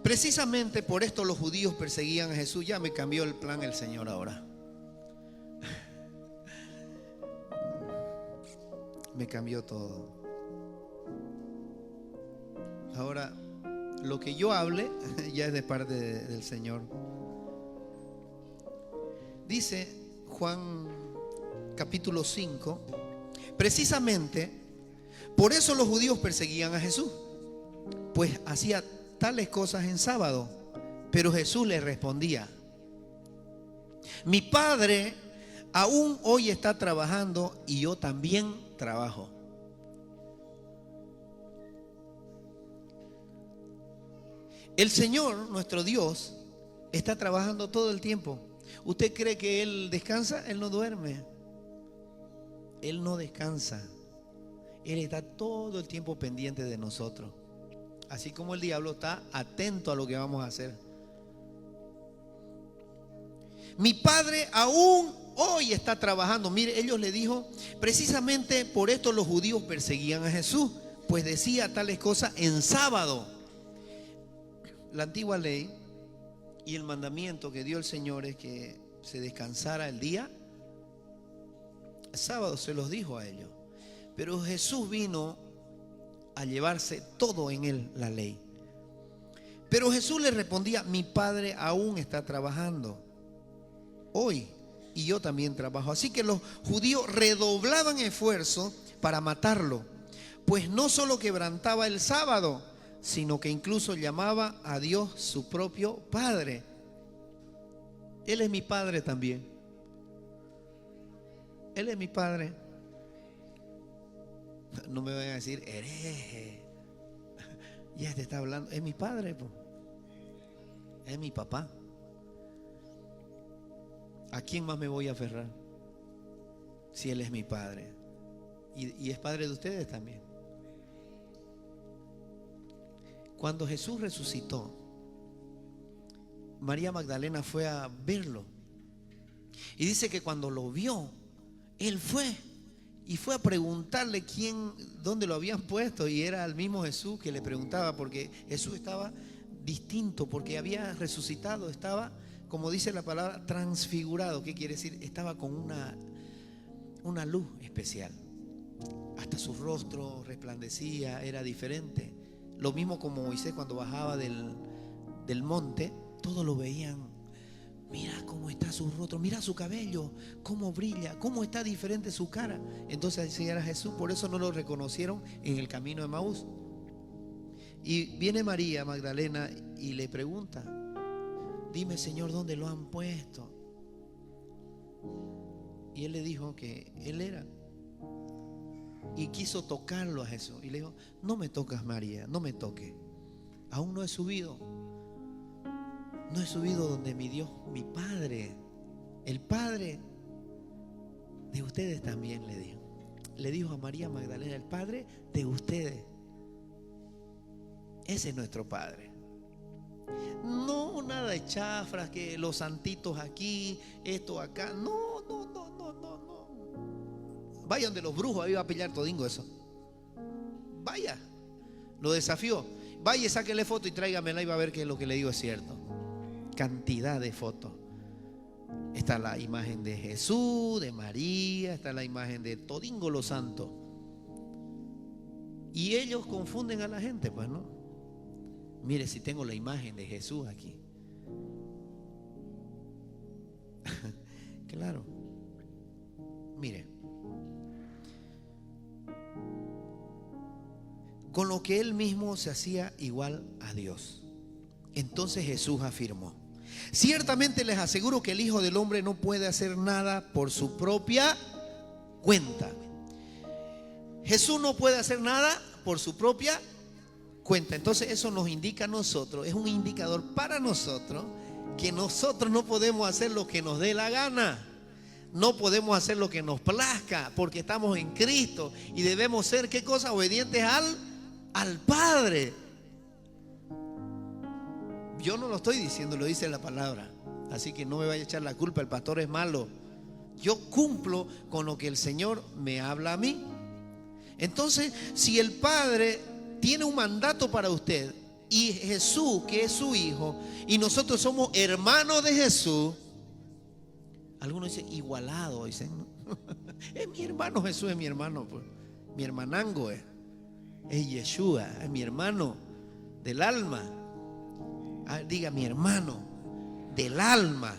Precisamente por esto los judíos perseguían a Jesús. Ya me cambió el plan el Señor ahora. Me cambió todo. Ahora, lo que yo hable ya es de parte del Señor. Dice Juan capítulo 5, precisamente por eso los judíos perseguían a Jesús, pues hacía tales cosas en sábado. Pero Jesús les respondía: mi Padre aún hoy está trabajando y yo también trabajo. El Señor, nuestro Dios, está trabajando todo el tiempo. ¿Usted cree que Él descansa? Él no duerme. Él no descansa. Él está todo el tiempo pendiente de nosotros. Así como el diablo está atento a lo que vamos a hacer. Mi Padre aún hoy está trabajando. Mire, ellos le dijo, precisamente por esto los judíos perseguían a Jesús, pues decía tales cosas en sábado. La antigua ley y el mandamiento que dio el Señor es que se descansara el día sábado, se los dijo a ellos. Pero Jesús vino a llevarse todo en él, la ley. Pero Jesús le respondía: mi Padre aún está trabajando hoy y yo también trabajo. Así que los judíos redoblaban esfuerzo para matarlo, pues no solo quebrantaba el sábado, sino que incluso llamaba a Dios su propio Padre. Él es mi Padre también. Él es mi Padre. No me vayan a decir hereje. Ya te está hablando. Es mi Padre, pues. Es mi papá. ¿A quién más me voy a aferrar? Si Él es mi Padre. Y es Padre de ustedes también. Cuando Jesús resucitó, María Magdalena fue a verlo. Y dice que cuando lo vio, él fue a preguntarle dónde lo habían puesto. Y era el mismo Jesús que le preguntaba, porque Jesús estaba distinto, porque había resucitado, estaba, como dice la palabra, transfigurado. ¿Qué quiere decir? Estaba con una luz especial. Hasta su rostro resplandecía, era diferente. Lo mismo como Moisés cuando bajaba del monte, todos lo veían. Mira cómo está su rostro, mira su cabello, cómo brilla, cómo está diferente su cara. Entonces así era Jesús, por eso no lo reconocieron en el camino de Emaús. Y viene María Magdalena y le pregunta: dime, Señor, ¿dónde lo han puesto? Y él le dijo que él era. Y quiso tocarlo a Jesús. Y le dijo: no me tocas, María, no me toques. Aún no he subido. No he subido donde mi Dios, mi Padre, el Padre de ustedes también, le dijo. Le dijo a María Magdalena: el Padre de ustedes. Ese es nuestro Padre. No nada de chafras, que los santitos aquí, esto acá. No. Vayan de los brujos, ahí va a pillar todingo eso. Vaya, lo desafió. Vaya, sáquele foto y tráigamela y va a ver que lo que le digo es cierto. Cantidad de fotos. Está la imagen de Jesús, de María, está la imagen de todingo los santos. Y ellos confunden a la gente, pues, ¿no? Mire, si tengo la imagen de Jesús aquí. Claro. Mire, con lo que él mismo se hacía igual a Dios. Entonces Jesús afirmó: ciertamente les aseguro que el Hijo del Hombre no puede hacer nada por su propia cuenta. Jesús no puede hacer nada por su propia cuenta. Entonces eso nos indica a nosotros, es un indicador para nosotros, que nosotros no podemos hacer lo que nos dé la gana. No podemos hacer lo que nos plazca, porque estamos en Cristo y debemos ser, ¿qué cosa? Obedientes al Padre. Yo no lo estoy diciendo, lo dice la palabra. Así que no me vaya a echar la culpa, el pastor es malo. Yo cumplo con lo que el Señor me habla a mí. Entonces, si el Padre tiene un mandato para usted, y Jesús, que es su Hijo, y nosotros somos hermanos de Jesús, algunos dicen igualado, dicen, ¿no? Es mi hermano Jesús, es mi hermano, pues. Mi hermanango es Yeshua, es mi hermano del alma. Diga, mi hermano del alma.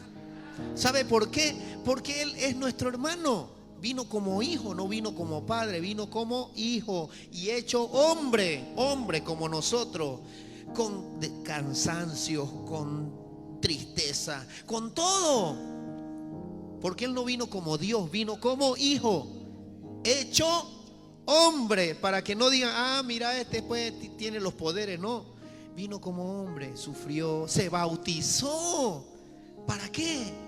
¿Sabe por qué? Porque Él es nuestro hermano. Vino como hijo, no vino como padre, vino como hijo y hecho hombre, hombre como nosotros, con cansancios, con tristeza, con todo. Porque Él no vino como Dios, vino como hijo, hecho hombre, para que no digan, mira, este pues tiene los poderes. No, vino como hombre, sufrió, se bautizó. ¿Para qué?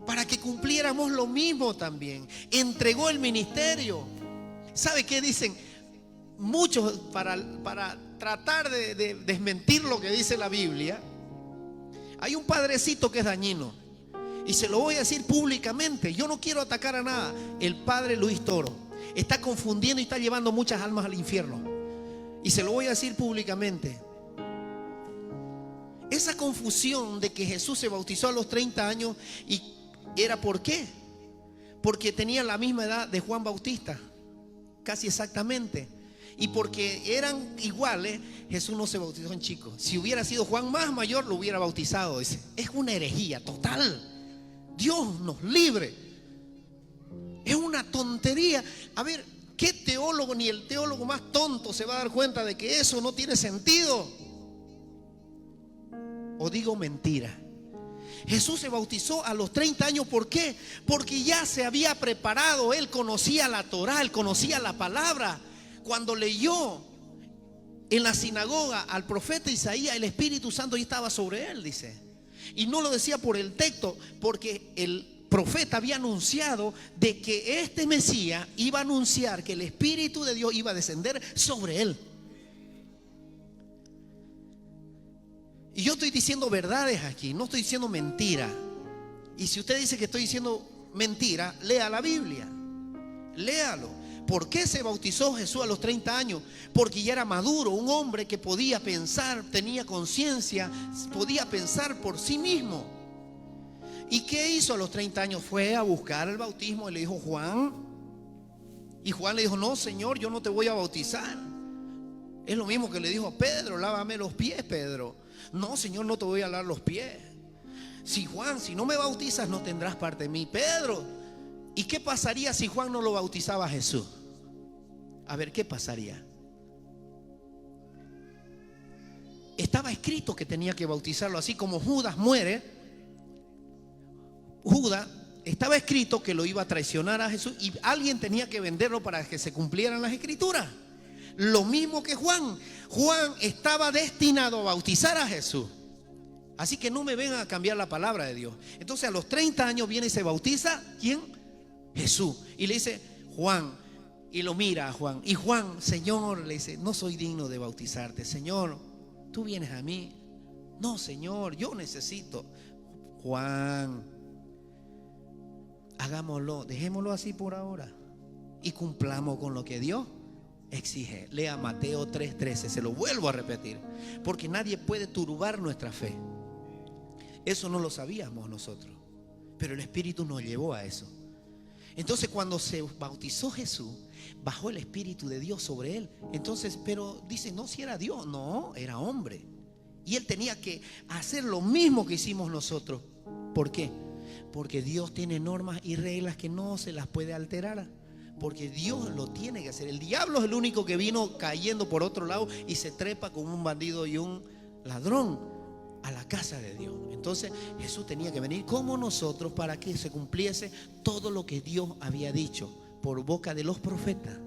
Para que cumpliéramos lo mismo también. Entregó el ministerio. ¿Sabe qué dicen? Muchos, para tratar de desmentir lo que dice la Biblia, hay un padrecito que es dañino. Y se lo voy a decir públicamente. Yo no quiero atacar a nada. El padre Luis Toro está confundiendo y está llevando muchas almas al infierno. Y se lo voy a decir públicamente. Esa confusión de que Jesús se bautizó a los 30 años y ¿era por qué? Porque tenía la misma edad de Juan Bautista, casi exactamente. Y porque eran iguales, Jesús no se bautizó en chico. Si hubiera sido Juan más mayor, lo hubiera bautizado. Dice, es una herejía total. Dios nos libre. Es una tontería. A ver, ¿qué teólogo, ni el teólogo más tonto, se va a dar cuenta de que eso no tiene sentido? ¿O digo mentira? Jesús se bautizó a los 30 años. ¿Por qué? Porque ya se había preparado. Él conocía la Torá, él conocía la palabra. Cuando leyó en la sinagoga al profeta Isaías, el Espíritu Santo ya estaba sobre él, dice. Y no lo decía por el texto, porque el profeta había anunciado de que este Mesías iba a anunciar que el Espíritu de Dios iba a descender sobre él. Y yo estoy diciendo verdades aquí, no estoy diciendo mentira. Y si usted dice que estoy diciendo mentira, lea la Biblia, léalo. ¿Por qué se bautizó Jesús a los 30 años? Porque ya era maduro, un hombre que podía pensar, tenía conciencia, podía pensar por sí mismo. ¿Y qué hizo a los 30 años? Fue a buscar el bautismo y le dijo, Juan. Y Juan le dijo, no, Señor, yo no te voy a bautizar. Es lo mismo que le dijo a Pedro, lávame los pies, Pedro. No, Señor, no te voy a lavar los pies. Si Juan, si no me bautizas, no tendrás parte de mí. Pedro, ¿y qué pasaría si Juan no lo bautizaba a Jesús? A ver, ¿qué pasaría? Estaba escrito que tenía que bautizarlo. Así como Judas muere, Judas, estaba escrito que lo iba a traicionar a Jesús y alguien tenía que venderlo para que se cumplieran las escrituras. Lo mismo que Juan. Juan estaba destinado a bautizar a Jesús. Así que no me vengan a cambiar la palabra de Dios. Entonces a los 30 años viene y se bautiza, ¿quién? Jesús. Y le dice, Juan. Y lo mira a Juan. Y Juan, Señor, le dice, no soy digno de bautizarte. Señor, tú vienes a mí. No, Señor, yo necesito. Juan, hagámoslo, dejémoslo así por ahora y cumplamos con lo que Dios exige. Lea Mateo 3:13, se lo vuelvo a repetir, porque nadie puede turbar nuestra fe. Eso no lo sabíamos nosotros. pero el Espíritu nos llevó a eso. Entonces cuando se bautizó Jesús, bajó el Espíritu de Dios sobre él. Entonces, pero dice, no, si era Dios, no, era hombre. Y él tenía que hacer lo mismo que hicimos nosotros. ¿Por qué? Porque Dios tiene normas y reglas que no se las puede alterar. Porque Dios lo tiene que hacer. El diablo es el único que vino cayendo por otro lado y se trepa con un bandido y un ladrón a la casa de Dios. Entonces Jesús tenía que venir como nosotros para que se cumpliese todo lo que Dios había dicho por boca de los profetas,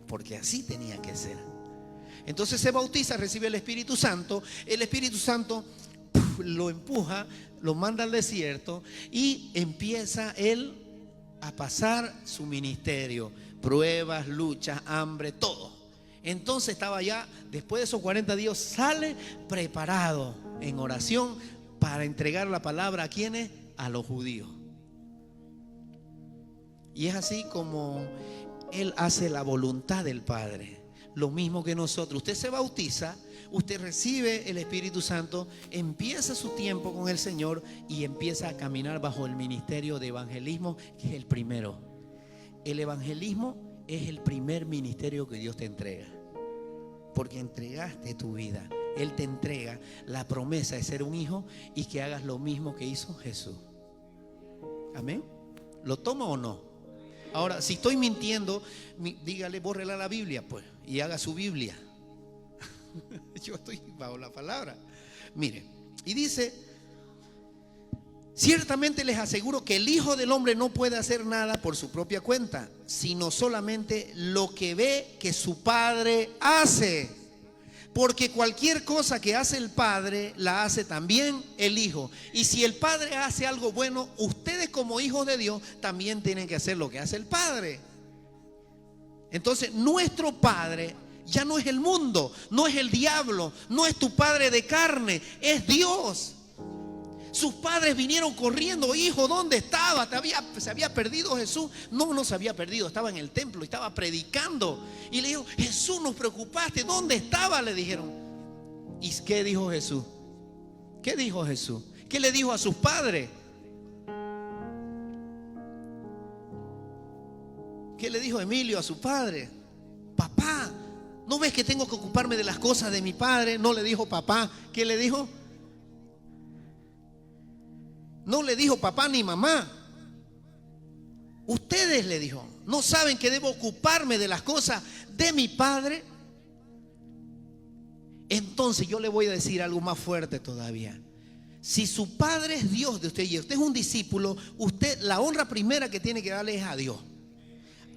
porque así tenía que ser. Entonces se bautiza, recibe el Espíritu Santo. El Espíritu Santo lo empuja, lo manda al desierto y empieza él a pasar su ministerio, pruebas, luchas, hambre, todo. Entonces estaba ya, después de esos 40 días, sale preparado en oración para entregar la palabra. ¿A quiénes? A los judíos. Y es así como él hace la voluntad del Padre, lo mismo que nosotros. Usted se bautiza, usted recibe el Espíritu Santo, empieza su tiempo con el Señor y empieza a caminar bajo el ministerio de evangelismo, que es el primero. El evangelismo es el primer ministerio que Dios te entrega, porque entregaste tu vida. Él te entrega la promesa de ser un hijo y que hagas lo mismo que hizo Jesús. Amén. ¿Lo toma o no? Ahora, si estoy mintiendo, dígale, bórrela la Biblia, pues, y haga su Biblia. Yo estoy bajo la palabra. Mire, y dice: ciertamente les aseguro que el Hijo del Hombre no puede hacer nada por su propia cuenta, sino solamente lo que ve que su Padre hace. Porque cualquier cosa que hace el Padre, la hace también el Hijo. Y si el Padre hace algo bueno, ustedes como hijos de Dios también tienen que hacer lo que hace el Padre. Entonces nuestro Padre ya no es el mundo, no es el diablo, no es tu padre de carne, es Dios. Sus padres vinieron corriendo: hijo, ¿dónde estaba? ¿Se había perdido Jesús? No, no se había perdido, estaba en el templo, estaba predicando. Y le dijo: Jesús, nos preocupaste, ¿dónde estaba? Le dijeron. ¿Y qué dijo Jesús? ¿Qué dijo Jesús? ¿Qué le dijo a sus padres? ¿Qué le dijo Emilio a su padre? Papá, ¿no ves que tengo que ocuparme de las cosas de mi padre? No le dijo papá. ¿Qué le dijo? No le dijo papá ni mamá. Ustedes, le dijo, ¿no saben que debo ocuparme de las cosas de mi Padre? Entonces yo le voy a decir algo más fuerte todavía. Si su Padre es Dios de usted y usted es un discípulo, usted, la honra primera que tiene que darle es a Dios.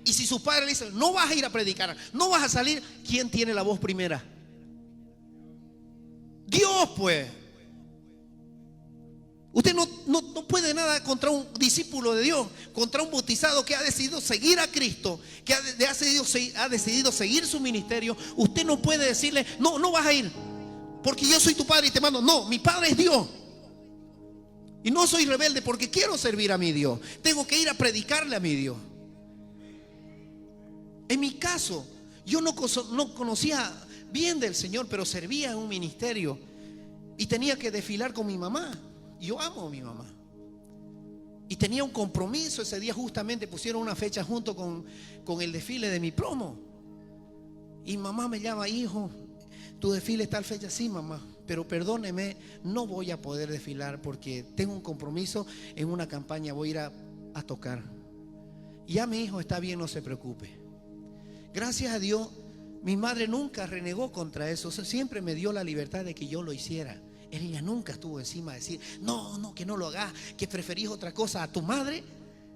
Y si su padre le dice: no vas a ir a predicar, no vas a salir, ¿quién tiene la voz primera? Dios, pues. Usted no puede nada contra un discípulo de Dios, contra un bautizado que ha decidido seguir a Cristo, que ha decidido seguir su ministerio. Usted no puede decirle: no, no vas a ir, porque yo soy tu padre y te mando. No, mi padre es Dios. Y no soy rebelde porque quiero servir a mi Dios. Tengo que ir a predicarle a mi Dios. En mi caso, yo no conocía bien del Señor, pero servía en un ministerio y tenía que desfilar con mi mamá. Yo amo a mi mamá. Y tenía un compromiso ese día, justamente pusieron una fecha junto con el desfile de mi promo. Y mamá me llama: hijo, tu desfile está tal fecha. Sí, mamá, pero perdóneme, no voy a poder desfilar porque tengo un compromiso en una campaña, voy a ir a tocar. Ya mi hijo está bien, no se preocupe. Gracias a Dios, mi madre nunca renegó contra eso. O sea, siempre me dio la libertad de que yo lo hiciera. Ella nunca estuvo encima de decir: no, que no lo hagas, que preferís otra cosa. A tu madre,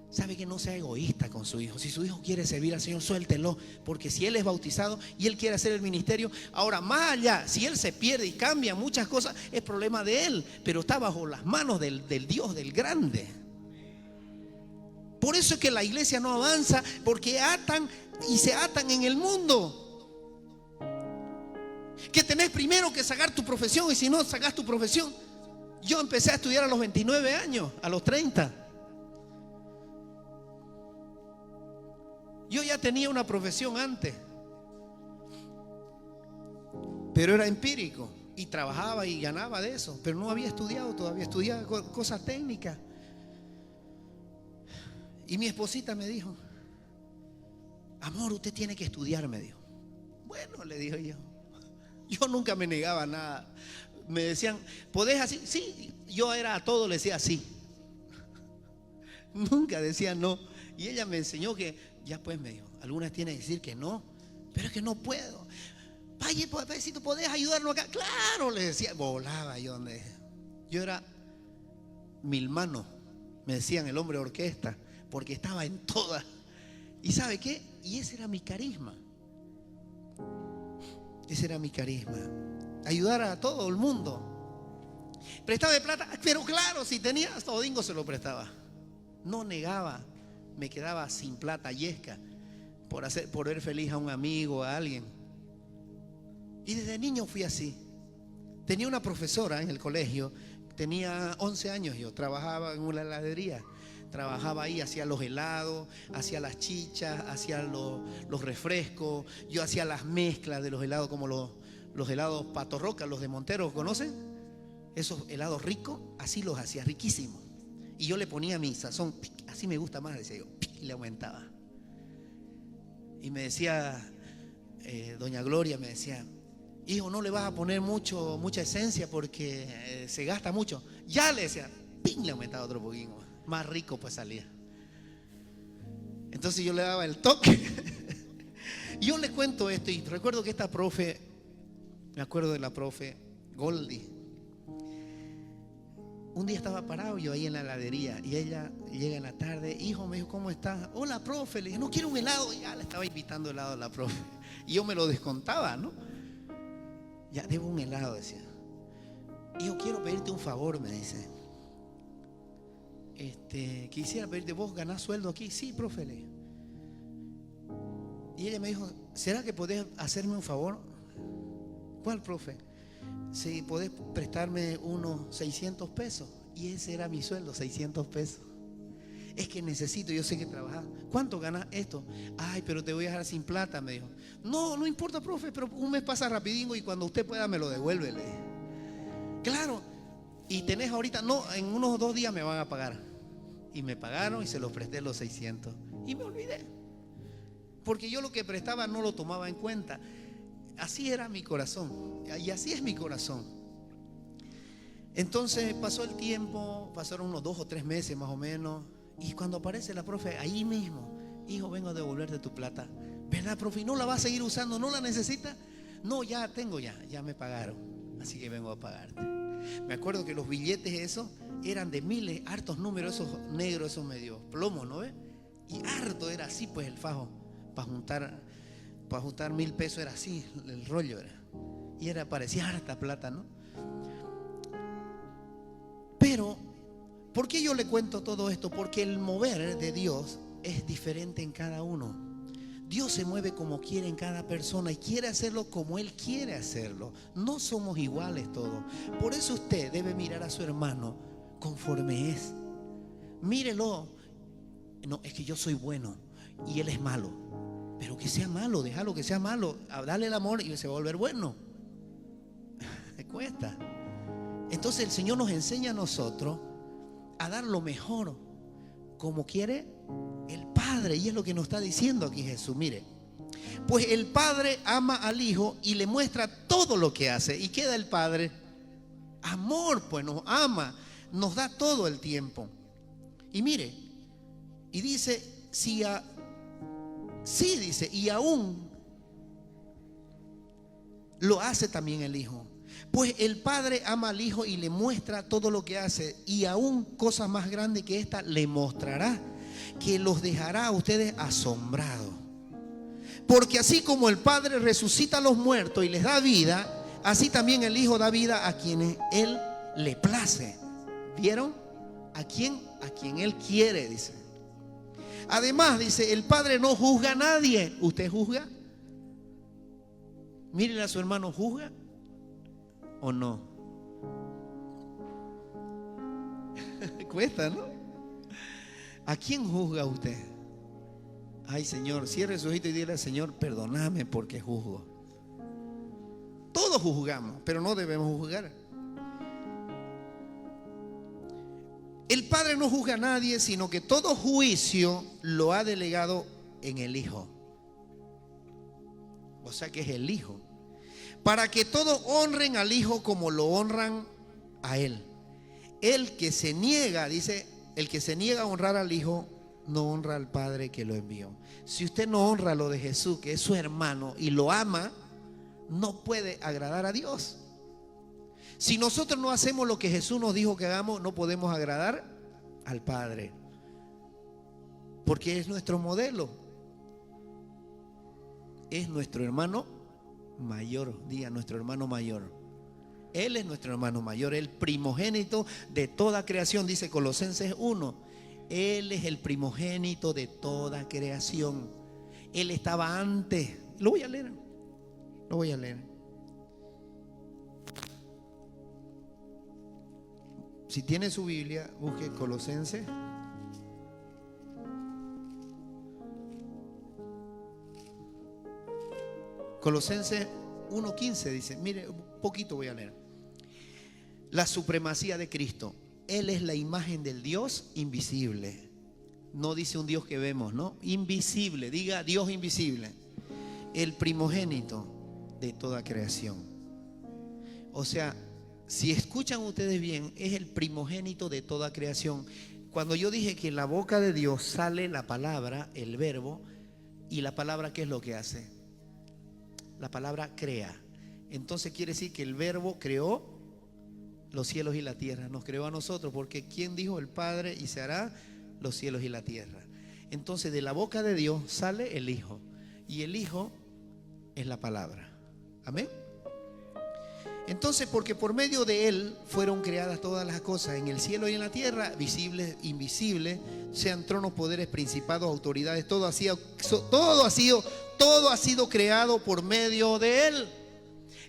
sabe que no sea egoísta con su hijo. Si su hijo quiere servir al Señor, suéltelo, porque si él es bautizado y él quiere hacer el ministerio, ahora más allá, si él se pierde y cambia muchas cosas, es problema de él, pero está bajo las manos del Dios, del grande. Por eso es que la iglesia no avanza, porque atan y se atan en el mundo. Que tenés primero que sacar tu profesión, y si no sacás tu profesión. Yo empecé a estudiar a los 29 años, a los 30. Yo ya tenía una profesión antes, pero era empírico y trabajaba y ganaba de eso, pero no había estudiado todavía, estudiaba cosas técnicas. Y mi esposita me dijo: amor, usted tiene que estudiar, me dijo. Bueno, le digo yo. Yo nunca me negaba nada. Me decían: ¿podés así? Sí, yo era a todo, le decía sí. Nunca decía no. Y ella me enseñó que, ya pues, me dijo, algunas tienen que decir que no, pero es que no puedo. Vaya, papacito, ¿podés ayudarnos acá? Claro, le decía. Volaba yo donde. Yo era Milmano, me decían el hombre orquesta, porque estaba en todas. ¿Y sabe qué? Y ese era mi carisma. Ese era mi carisma. Ayudar a todo el mundo. Prestaba plata, pero claro, si tenía, hasta Odingo se lo prestaba. No negaba. Me quedaba sin plata, yesca, por ver feliz a un amigo, a alguien. Y desde niño fui así. Tenía una profesora en el colegio. Tenía 11 años yo. Trabajaba en una heladería. Trabajaba ahí, hacía los helados, hacía las chichas, hacía los refrescos. Yo hacía las mezclas de los helados, como los helados Patorroca, los de Montero, ¿conocen? Esos helados ricos, así los hacía, riquísimos. Y yo le ponía mi sazón, así me gusta más, decía yo, y le aumentaba. Y me decía, doña Gloria me decía: hijo, no le vas a poner mucha esencia porque se gasta mucho. Ya, le decía, le aumentaba otro poquito más rico, pues salía. Entonces yo le daba el toque. Yo le cuento esto y recuerdo que esta profe, me acuerdo de la profe Goldie. Un día estaba parado yo ahí en la heladería y ella llega en la tarde: hijo, me dijo, ¿cómo estás? Hola, profe. Le dije: no quiero un helado. Ya le estaba invitando helado a la profe. Y yo me lo descontaba, ¿no? Ya debo un helado, decía. Hijo, quiero pedirte un favor, me dice. Quisiera pedirte, ¿vos ganás sueldo aquí? Sí, profe. Y ella me dijo: ¿será que podés hacerme un favor? ¿Cuál, profe? Si podés prestarme unos 600 pesos. Y ese era mi sueldo, 600 pesos. Es que necesito, yo sé que trabajás. ¿Cuánto ganás esto? Ay, pero te voy a dejar sin plata, me dijo. No, no importa, profe, pero un mes pasa rapidingo y cuando usted pueda me lo devuelve, le dije. Claro. Y tenés ahorita, no, en unos 2 días me van a pagar. Y me pagaron y se los presté los 600. Y me olvidé. Porque yo lo que prestaba no lo tomaba en cuenta. Así era mi corazón. Y así es mi corazón. Entonces pasó el tiempo, pasaron unos 2 o 3 meses más o menos. Y cuando aparece la profe ahí mismo: hijo, vengo a devolverte tu plata. ¿Verdad, profe? ¿Y no la vas a seguir usando? ¿No la necesitas? No, ya tengo, ya me pagaron. Así que vengo a pagarte. Me acuerdo que los billetes esos eran de miles, hartos números, esos negros, esos medio plomos, ¿no ves? Y harto era así, pues el fajo. Para juntar 1000 pesos era así, el rollo era. Y parecía harta plata, ¿no? Pero, ¿por qué yo le cuento todo esto? Porque el mover de Dios es diferente en cada uno. Dios se mueve como quiere en cada persona y quiere hacerlo como Él quiere hacerlo. No somos iguales todos. Por eso usted debe mirar a su hermano conforme es. Mírelo. No, es que yo soy bueno y él es malo. Pero que sea malo, déjalo que sea malo. Dale el amor y se va a volver bueno. Me cuesta. Entonces el Señor nos enseña a nosotros a dar lo mejor como quiere el Padre. Y es lo que nos está diciendo aquí Jesús. Mire, pues el Padre ama al Hijo y le muestra todo lo que hace. ¿Y qué da el Padre? Amor, pues nos ama, nos da todo el tiempo. Y mire, y dice, sí, dice, y aún lo hace también el Hijo. Pues el Padre ama al Hijo y le muestra todo lo que hace, y aún cosas más grandes que esta le mostrará, que los dejará a ustedes asombrados. Porque así como el Padre resucita a los muertos y les da vida, así también el Hijo da vida a quienes Él le place. ¿Vieron? ¿A quién? A quien Él quiere, dice. Además, dice, el Padre no juzga a nadie. ¿Usted juzga? Mírenle a su hermano, ¿juzga o no? Cuesta, ¿no? ¿A quién juzga usted? Ay, Señor, cierre su ojito y dile al Señor, perdóname porque juzgo. Todos juzgamos, pero no debemos juzgar. El Padre no juzga a nadie, sino que todo juicio lo ha delegado en el Hijo. O sea que es el Hijo. Para que todos honren al Hijo como lo honran a Él. El que se niega, dice, el que se niega a honrar al Hijo, no honra al Padre que lo envió. Si usted no honra lo de Jesús, que es su hermano, y lo ama, no puede agradar a Dios. Si nosotros no hacemos lo que Jesús nos dijo que hagamos, no podemos agradar al Padre, porque es nuestro modelo. Es nuestro hermano mayor. Diga, nuestro hermano mayor. Él es nuestro hermano mayor, el primogénito de toda creación, dice Colosenses 1. Él es el primogénito de toda creación. Él estaba antes. Lo voy a leer. Si tiene su Biblia, busque Colosenses. Colosenses 1:15 dice, mire, un poquito voy a leer. La supremacía de Cristo. Él es la imagen del Dios invisible. No dice un Dios que vemos, ¿no? Invisible, diga Dios invisible. El primogénito de toda creación. O sea, si escuchan ustedes bien, es el primogénito de toda creación. Cuando yo dije que en la boca de Dios sale la palabra, el verbo, y la palabra, ¿qué es lo que hace? La palabra crea. Entonces quiere decir que el verbo creó los cielos y la tierra, nos creó a nosotros, porque ¿quién dijo? El Padre, y se hará los cielos y la tierra. Entonces de la boca de Dios sale el Hijo, y el Hijo es la palabra. Amén. Entonces, porque por medio de Él fueron creadas todas las cosas en el cielo y en la tierra, visibles, invisibles, sean tronos, poderes, principados, autoridades, todo ha sido creado por medio de Él.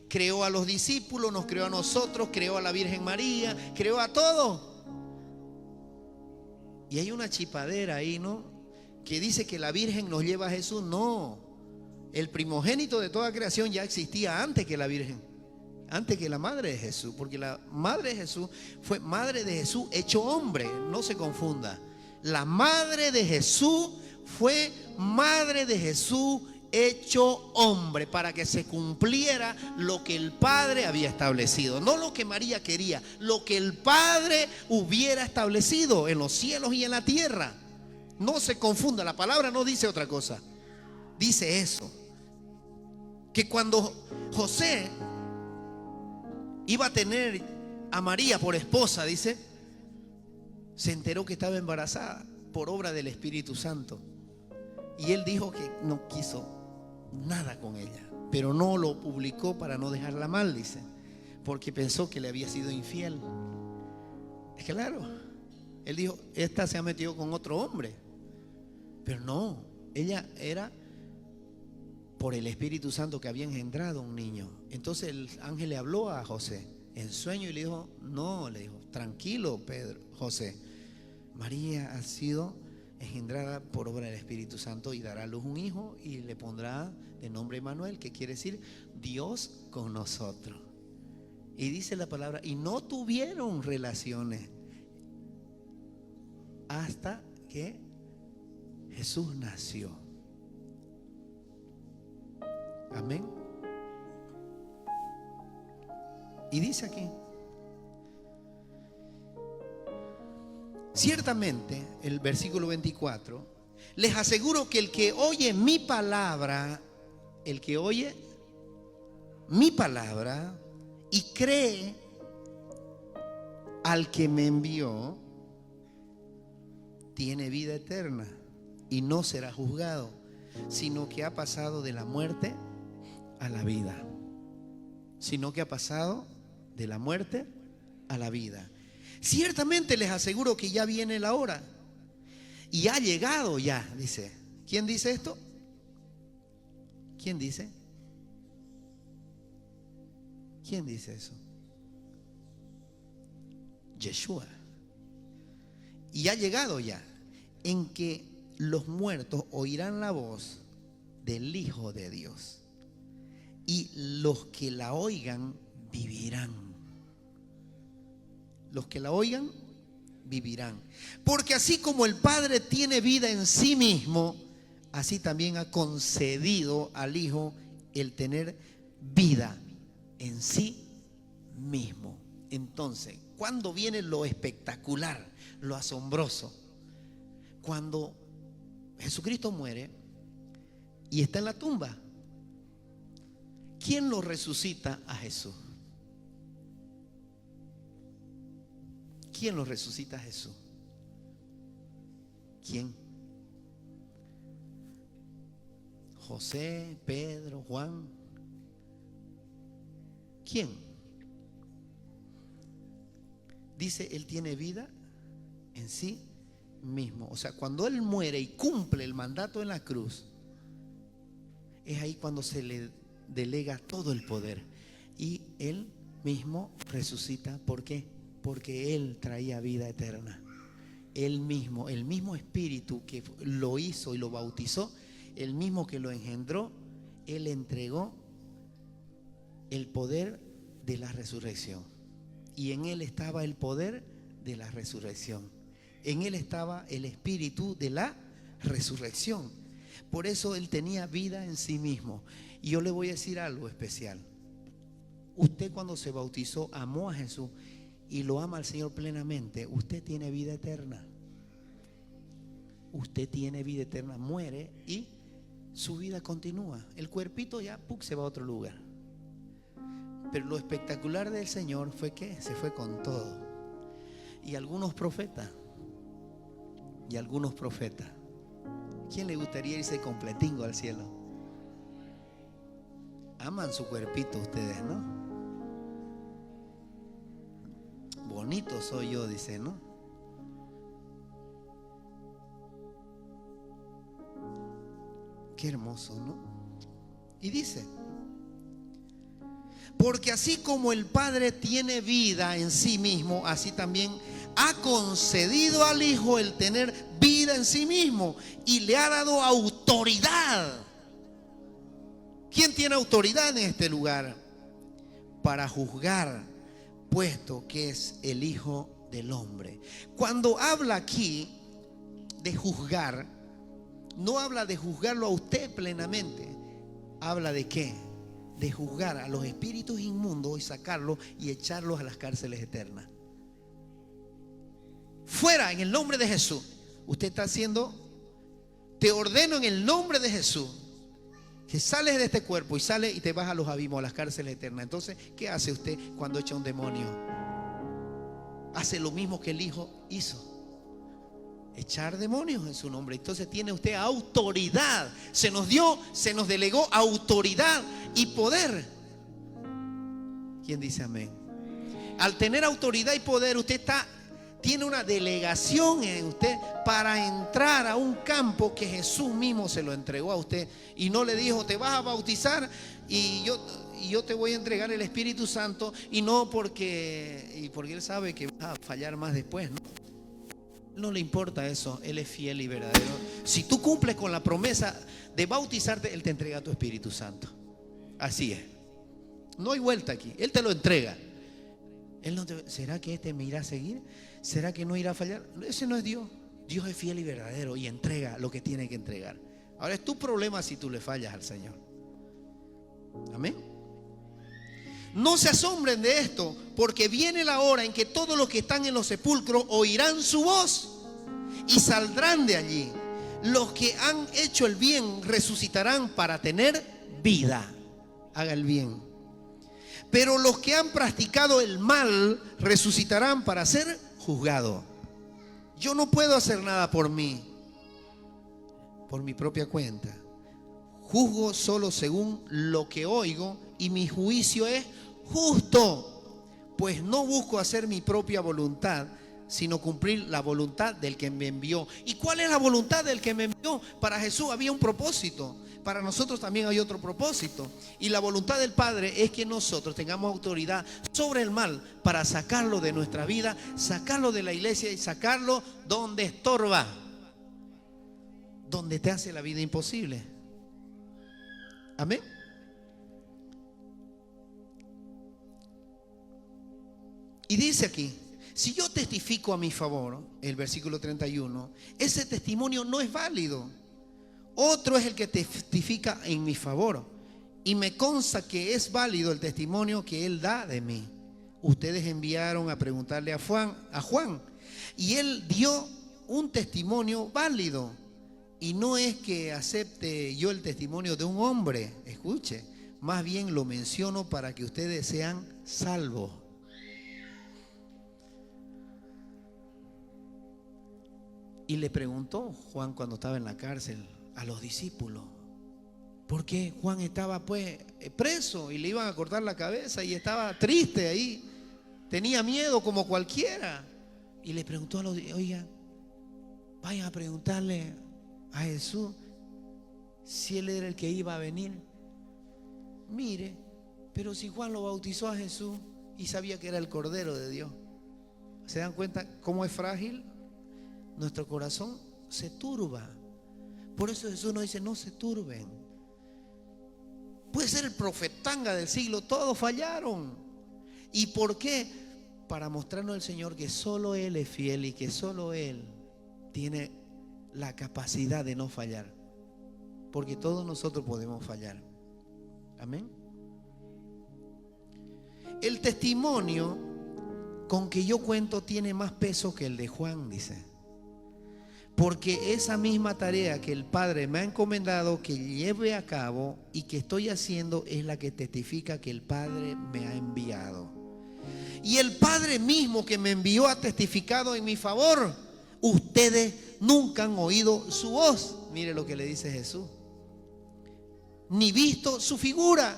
Creó a los discípulos, nos creó a nosotros, creó a la Virgen María, creó a todos. Y hay una chipadera ahí, ¿no? Que dice que la Virgen nos lleva a Jesús. No, el primogénito de toda creación ya existía antes que la Virgen, antes que la madre de Jesús, porque la madre de Jesús fue madre de Jesús hecho hombre, no se confunda. La madre de Jesús fue madre de Jesús hecho hombre, para que se cumpliera lo que el Padre había establecido, no lo que María quería, lo que el Padre hubiera establecido en los cielos y en la tierra. No se confunda, la palabra no dice otra cosa, dice eso, que cuando José iba a tener a María por esposa, dice, se enteró que estaba embarazada por obra del Espíritu Santo, y él dijo que no quiso nada con ella, pero no lo publicó para no dejarla mal, dice, porque pensó que le había sido infiel. Es claro, él dijo, esta se ha metido con otro hombre, pero no, ella era por el Espíritu Santo que había engendrado un niño. Entonces el ángel le habló a José en sueño y le dijo, no, le dijo, tranquilo José, María ha sido engendrada por obra del Espíritu Santo y dará a luz un hijo y le pondrá de nombre Emmanuel, que quiere decir Dios con nosotros. Y dice la palabra, y no tuvieron relaciones hasta que Jesús nació. Amén. Y dice aquí, ciertamente, el versículo 24, les aseguro que el que oye mi palabra, el que oye mi palabra y cree al que me envió, tiene vida eterna y no será juzgado, sino que ha pasado de la muerte a la vida. Sino que ha pasado de la muerte a la vida. Ciertamente les aseguro que ya viene la hora y ha llegado ya, dice. ¿Quién dice esto? ¿Quién dice? ¿Quién dice eso? Yeshua. Y ha llegado ya en que los muertos oirán la voz del Hijo de Dios, y los que la oigan vivirán. Los que la oigan vivirán. Porque así como el Padre tiene vida en sí mismo, así también ha concedido al Hijo el tener vida en sí mismo. Entonces, ¿cuándo viene lo espectacular, lo asombroso? Cuando Jesucristo muere y está en la tumba. ¿Quién lo resucita a Jesús? ¿Quién lo resucita a Jesús? ¿Quién? José, Pedro, Juan. ¿Quién? Dice, Él tiene vida en sí mismo. O sea, cuando Él muere y cumple el mandato en la cruz, es ahí cuando se le delega todo el poder. Y Él mismo resucita. ¿Por qué? Porque Él traía vida eterna. Él mismo, el mismo Espíritu que lo hizo y lo bautizó, el mismo que lo engendró, Él entregó el poder de la resurrección. Y en Él estaba el poder de la resurrección. En Él estaba el Espíritu de la resurrección. Por eso Él tenía vida en sí mismo. Y yo le voy a decir algo especial. Usted, cuando se bautizó, amó a Jesús y lo ama al Señor plenamente. Usted tiene vida eterna. Usted tiene vida eterna. Muere y su vida continúa. El cuerpito ya se va a otro lugar. Pero lo espectacular del Señor fue que se fue con todo. Y algunos profetas. ¿Quién le gustaría irse completingo al cielo? Aman su cuerpito ustedes, ¿no? Bonito soy yo, dice, ¿no? Qué hermoso, ¿no? Y dice, porque así como el Padre tiene vida en sí mismo, así también ha concedido al Hijo el tener vida en sí mismo y le ha dado autoridad. ¿Quién tiene autoridad en este lugar? Para juzgar, puesto que es el Hijo del Hombre. Cuando habla aquí de juzgar, no habla de juzgarlo a usted plenamente. Habla de ¿qué? De juzgar a los espíritus inmundos y sacarlos y echarlos a las cárceles eternas. Fuera, en el nombre de Jesús. Usted está haciendo, te ordeno en el nombre de Jesús, que sales de este cuerpo y sales y te vas a los abismos, a las cárceles eternas. Entonces, ¿qué hace usted cuando echa un demonio? Hace lo mismo que el Hijo hizo. Echar demonios en su nombre. Entonces tiene usted autoridad. Se nos delegó autoridad y poder. ¿Quién dice amén? Al tener autoridad y poder, usted tiene una delegación en usted para entrar a un campo que Jesús mismo se lo entregó a usted. Y no le dijo, te vas a bautizar y yo te voy a entregar el Espíritu Santo. Y no porque Él sabe que vas a fallar más después, ¿no? No le importa eso. Él es fiel y verdadero. Si tú cumples con la promesa de bautizarte, Él te entrega tu Espíritu Santo. Así es. No hay vuelta aquí. Él te lo entrega. ¿Será que este me irá a seguir? ¿Será que no irá a fallar? Ese no es Dios. Dios es fiel y verdadero y entrega lo que tiene que entregar. Ahora es tu problema si tú le fallas al Señor. Amén. No se asombren de esto, porque viene la hora en que todos los que están en los sepulcros oirán su voz y saldrán de allí. Los que han hecho el bien resucitarán para tener vida. Haga el bien. Pero los que han practicado el mal resucitarán para ser juzgados. Yo no puedo hacer nada por mí, por mi propia cuenta. Juzgo solo según lo que oigo y mi juicio es justo, pues no busco hacer mi propia voluntad, sino cumplir la voluntad del que me envió. ¿Y cuál es la voluntad del que me envió? Para Jesús había un propósito. Para nosotros también hay otro propósito. Y la voluntad del Padre es que nosotros tengamos autoridad sobre el mal para sacarlo de nuestra vida, sacarlo de la iglesia y sacarlo donde estorba, donde te hace la vida imposible. Amén. Y dice aquí, Si yo testifico a mi favor, el versículo 31, ese testimonio no es válido. Otro es el que testifica en mi favor. Y me consta que es válido el testimonio que él da de mí. Ustedes enviaron a preguntarle a Juan, y él dio un testimonio válido. Y no es que acepte yo el testimonio de un hombre, escuche, más bien lo menciono para que ustedes sean salvos. Y le preguntó Juan cuando estaba en la cárcel a los discípulos, porque Juan estaba pues preso y le iban a cortar la cabeza y estaba triste ahí, tenía miedo como cualquiera. Y le preguntó a los, oigan, vayan a preguntarle a Jesús si él era el que iba a venir. Mire, pero si Juan lo bautizó a Jesús y sabía que era el Cordero de Dios. ¿Se dan cuenta cómo es frágil? Nuestro corazón se turba. Por eso Jesús nos dice, no se turben. Puede ser el profetanga del siglo, todos fallaron. ¿Y por qué? Para mostrarnos al Señor que solo Él es fiel y que solo Él tiene la capacidad de no fallar. Porque todos nosotros podemos fallar. Amén. El testimonio con que yo cuento tiene más peso que el de Juan, dice. Porque esa misma tarea que el Padre me ha encomendado que lleve a cabo y que estoy haciendo es la que testifica que el Padre me ha enviado. Y el Padre mismo que me envió ha testificado en mi favor. Ustedes nunca han oído su voz. Mire lo que le dice Jesús. Ni visto su figura.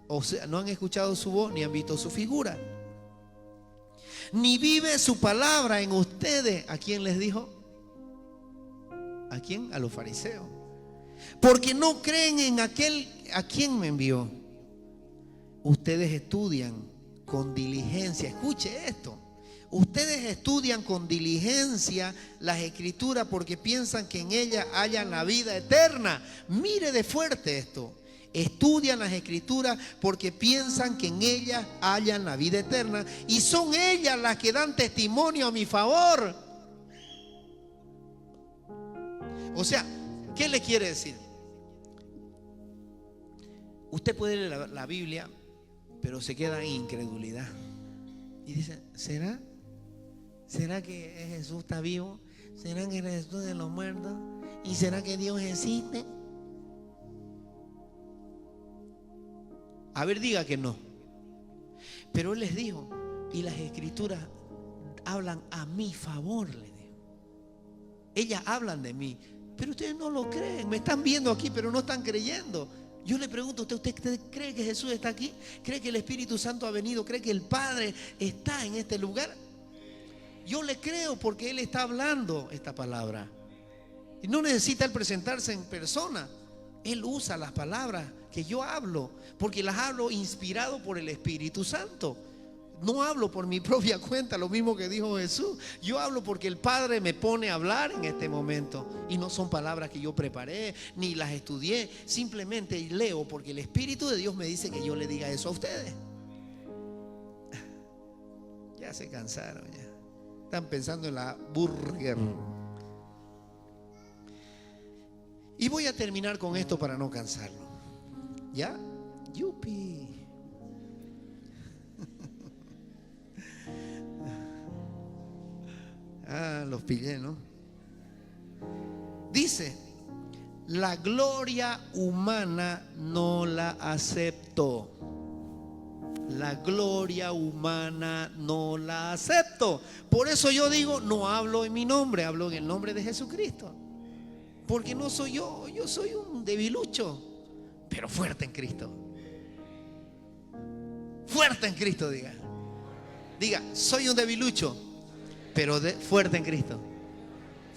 O sea, no han escuchado su voz ni han visto su figura. Ni vive su palabra en ustedes. ¿A quién les dijo? ¿A quién? A los fariseos. Porque no creen en aquel a quien me envió. Ustedes estudian con diligencia. Escuche esto. Ustedes estudian con diligencia las escrituras porque piensan que en ellas hayan la vida eterna. Mire de fuerte esto. Estudian las escrituras porque piensan que en ellas hayan la vida eterna. Y son ellas las que dan testimonio a mi favor. O sea, ¿qué le quiere decir? Usted puede leer la Biblia, pero se queda en incredulidad. Y dice, ¿será? ¿Será que Jesús está vivo? ¿Será que Jesús de los muertos? ¿Y será que Dios existe? A ver, diga que no. Pero Él les dijo, y las escrituras hablan a mi favor, le dijo. Ellas hablan de mí. Pero ustedes no lo creen, me están viendo aquí, pero no están creyendo. Yo le pregunto a usted cree que Jesús está aquí? ¿Cree que el Espíritu Santo ha venido? ¿Cree que el Padre está en este lugar? Yo le creo porque Él está hablando esta palabra. Y no necesita Él presentarse en persona. Él usa las palabras que yo hablo, porque las hablo inspirado por el Espíritu Santo. No hablo por mi propia cuenta, lo mismo que dijo Jesús. Yo hablo porque el Padre me pone a hablar en este momento. Y no son palabras que yo preparé, ni las estudié. Simplemente leo porque el Espíritu de Dios me dice que yo le diga eso a ustedes. Ya se cansaron, ya. Están pensando en la burger. Y voy a terminar con esto para no cansarlo. ¿Ya? Yupi. Los pillé, ¿no? Dice, la gloria humana no la acepto. La gloria humana no la acepto. Por eso yo digo, no hablo en mi nombre, hablo en el nombre de Jesucristo. Porque no soy yo soy un debilucho, pero fuerte en Cristo. Fuerte en Cristo, diga. Diga, soy un debilucho, pero fuerte en Cristo.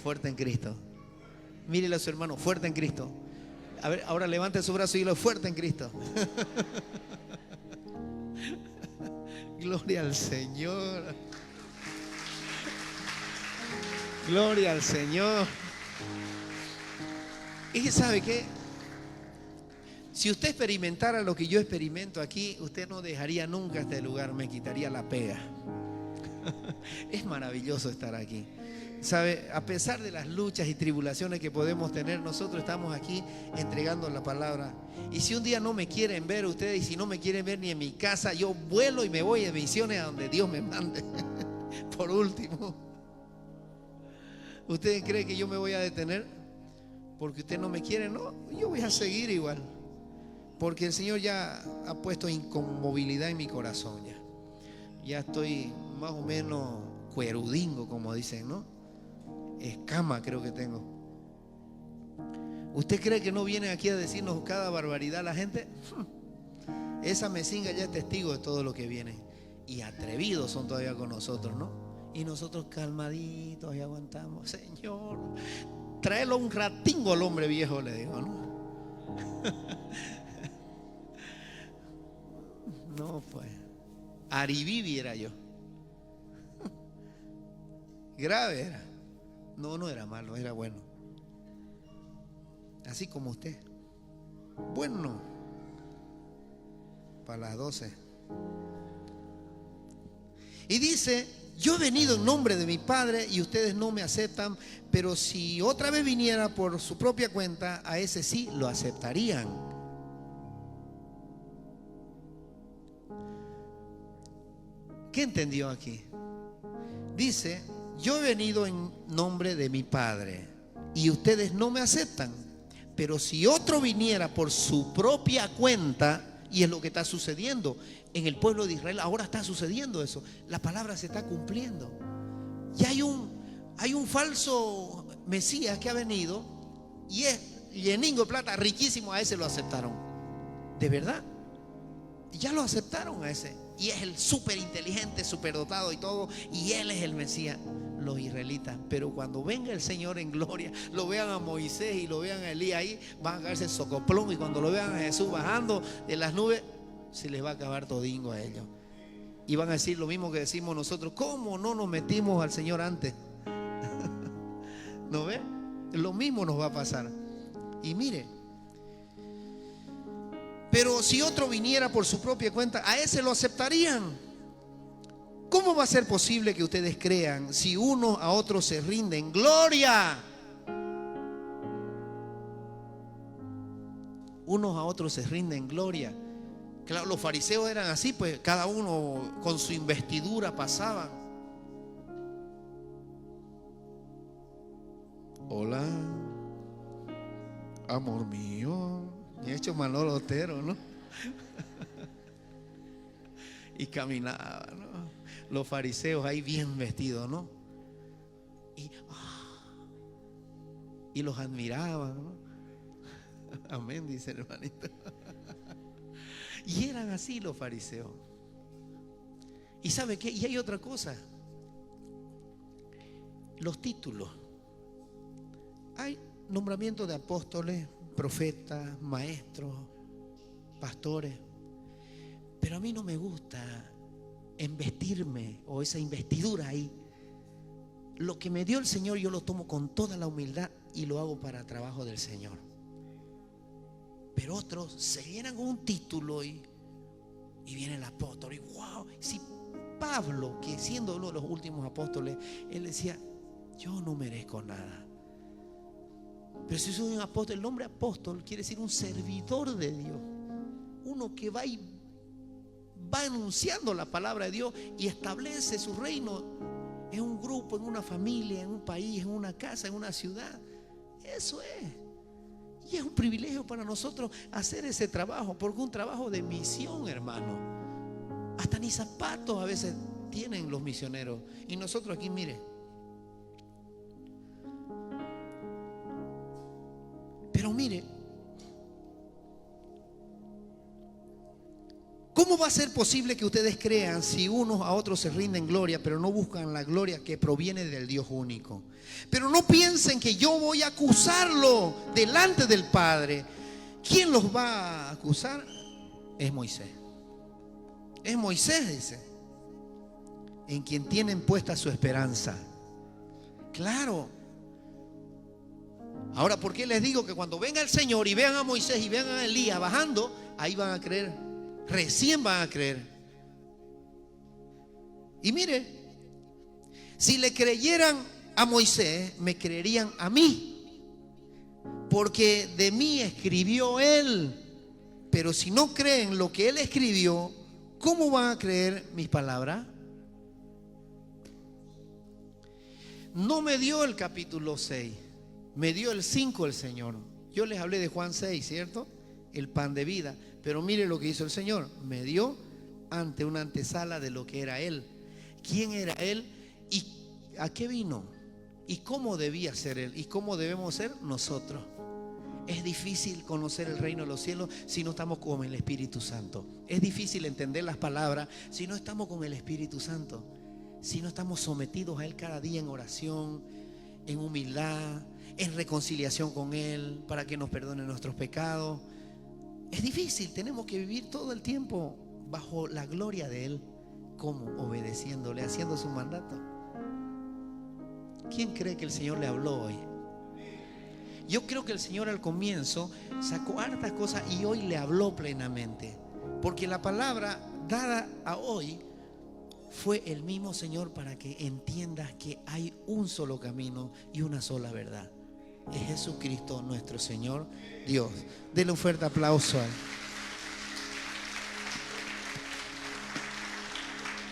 Fuerte en Cristo. Mírele a su hermano, fuerte en Cristo. A ver, ahora levante su brazo y dilo, fuerte en Cristo. Gloria al Señor. Gloria al Señor. Y ¿sabe qué? Si usted experimentara lo que yo experimento aquí, usted no dejaría nunca este lugar, me quitaría la pega. Es maravilloso estar aquí. ¿Sabe? A pesar de las luchas y tribulaciones que podemos tener, nosotros estamos aquí entregando la palabra. Y si un día no me quieren ver ustedes, y si no me quieren ver ni en mi casa, yo vuelo y me voy de misiones a donde Dios me mande. Por último, ¿ustedes creen que yo me voy a detener porque usted no me quiere? No, yo voy a seguir igual, porque el Señor ya ha puesto inconmovilidad en mi corazón. Ya estoy más o menos cuerudingo, como dicen, ¿no? Escama creo que tengo. ¿Usted cree que no viene aquí a decirnos cada barbaridad la gente? Esa mesinga ya es testigo de todo lo que viene. Y atrevidos son todavía con nosotros, ¿no? Y nosotros calmaditos y aguantamos. Señor, tráelo un ratingo al hombre viejo, le digo, ¿no? No, pues Aribibi era yo. Grave era. No, no era malo, era bueno. Así como usted. Bueno. Para las 12. Y dice: yo he venido en nombre de mi Padre y ustedes no me aceptan, pero si otra vez viniera por su propia cuenta, a ese sí lo aceptarían. ¿Qué entendió aquí? Dice: yo he venido en nombre de mi Padre y ustedes no me aceptan, pero si otro viniera por su propia cuenta, y es lo que está sucediendo en el pueblo de Israel, ahora está sucediendo eso, la palabra se está cumpliendo. Ya hay un falso Mesías que ha venido y es lleningo de plata, riquísimo, a ese lo aceptaron. De verdad, ya lo aceptaron a ese. Y es el súper inteligente, súper dotado y todo, y él es el Mesías, los israelitas. Pero cuando venga el Señor en gloria, lo vean a Moisés y lo vean a Elías, ahí van a caerse el socoplón. Y cuando lo vean a Jesús bajando de las nubes, se les va a acabar todingo a ellos. Y van a decir lo mismo que decimos nosotros: ¿cómo no nos metimos al Señor antes? ¿No ve? Lo mismo nos va a pasar. Y mire, pero si otro viniera por su propia cuenta, a ese lo aceptarían. ¿Cómo va a ser posible que ustedes crean si uno a otro se rinden? ¡Gloria! Unos a otros se rinden, gloria. Claro, los fariseos eran así, pues cada uno con su investidura pasaban. Hola, amor mío. Y hecho Manolo Otero, ¿no? Y caminaba, ¿no? Los fariseos ahí bien vestidos, ¿no? Y los admiraban, ¿no? Amén, dice el hermanito. Y eran así los fariseos. ¿Y sabe qué? Y hay otra cosa: los títulos. Hay nombramientos de apóstoles, profetas, maestros, pastores. Pero a mí no me gusta embestirme o esa investidura ahí. Lo que me dio el Señor yo lo tomo con toda la humildad y lo hago para trabajo del Señor. Pero otros se llenan con un título y viene el apóstol y wow. Si Pablo, que siendo uno de los últimos apóstoles, él decía: yo no merezco nada. Pero si soy un apóstol, el nombre apóstol quiere decir un servidor de Dios, uno que va anunciando la palabra de Dios y establece su reino en un grupo, en una familia, en un país, en una casa, en una ciudad. Eso es. Y es un privilegio para nosotros hacer ese trabajo, porque es un trabajo de misión, hermano. Hasta ni zapatos a veces tienen los misioneros. Y nosotros aquí, mire. Pero mire, ¿cómo va a ser posible que ustedes crean si unos a otros se rinden gloria, pero no buscan la gloria que proviene del Dios único? Pero no piensen que yo voy a acusarlo delante del Padre. ¿Quién los va a acusar? Es Moisés. Es Moisés, dice, en quien tienen puesta su esperanza. Claro. Ahora, ¿por qué les digo que cuando venga el Señor y vean a Moisés y vean a Elías bajando, ahí van a creer? Recién van a creer. Y mire, Si le creyeran a Moisés, me creerían a mí, porque de mí escribió él. Pero si no creen lo que él escribió, ¿cómo van a creer mis palabras? No me dio el capítulo 6, me dio el 5 el Señor. Yo les hablé de Juan 6, ¿cierto? El pan de vida. Pero mire lo que hizo el Señor. Me dio ante una antesala de lo que era Él. ¿Quién era Él? ¿Y a qué vino? ¿Y cómo debía ser Él? ¿Y cómo debemos ser nosotros? Es difícil conocer el reino de los cielos si no estamos con el Espíritu Santo. Es difícil entender las palabras si no estamos con el Espíritu Santo. Si no estamos sometidos a Él cada día en oración, en humildad, en reconciliación con Él, para que nos perdone nuestros pecados. Es difícil, tenemos que vivir todo el tiempo bajo la gloria de Él. ¿Cómo? Obedeciéndole, haciendo su mandato. ¿Quién cree que el Señor le habló hoy? Yo creo que el Señor al comienzo sacó hartas cosas y hoy le habló plenamente. Porque la palabra dada a hoy fue el mismo Señor para que entiendas que hay un solo camino y una sola verdad. Es Jesucristo nuestro Señor Dios. Denle un fuerte aplauso a Él.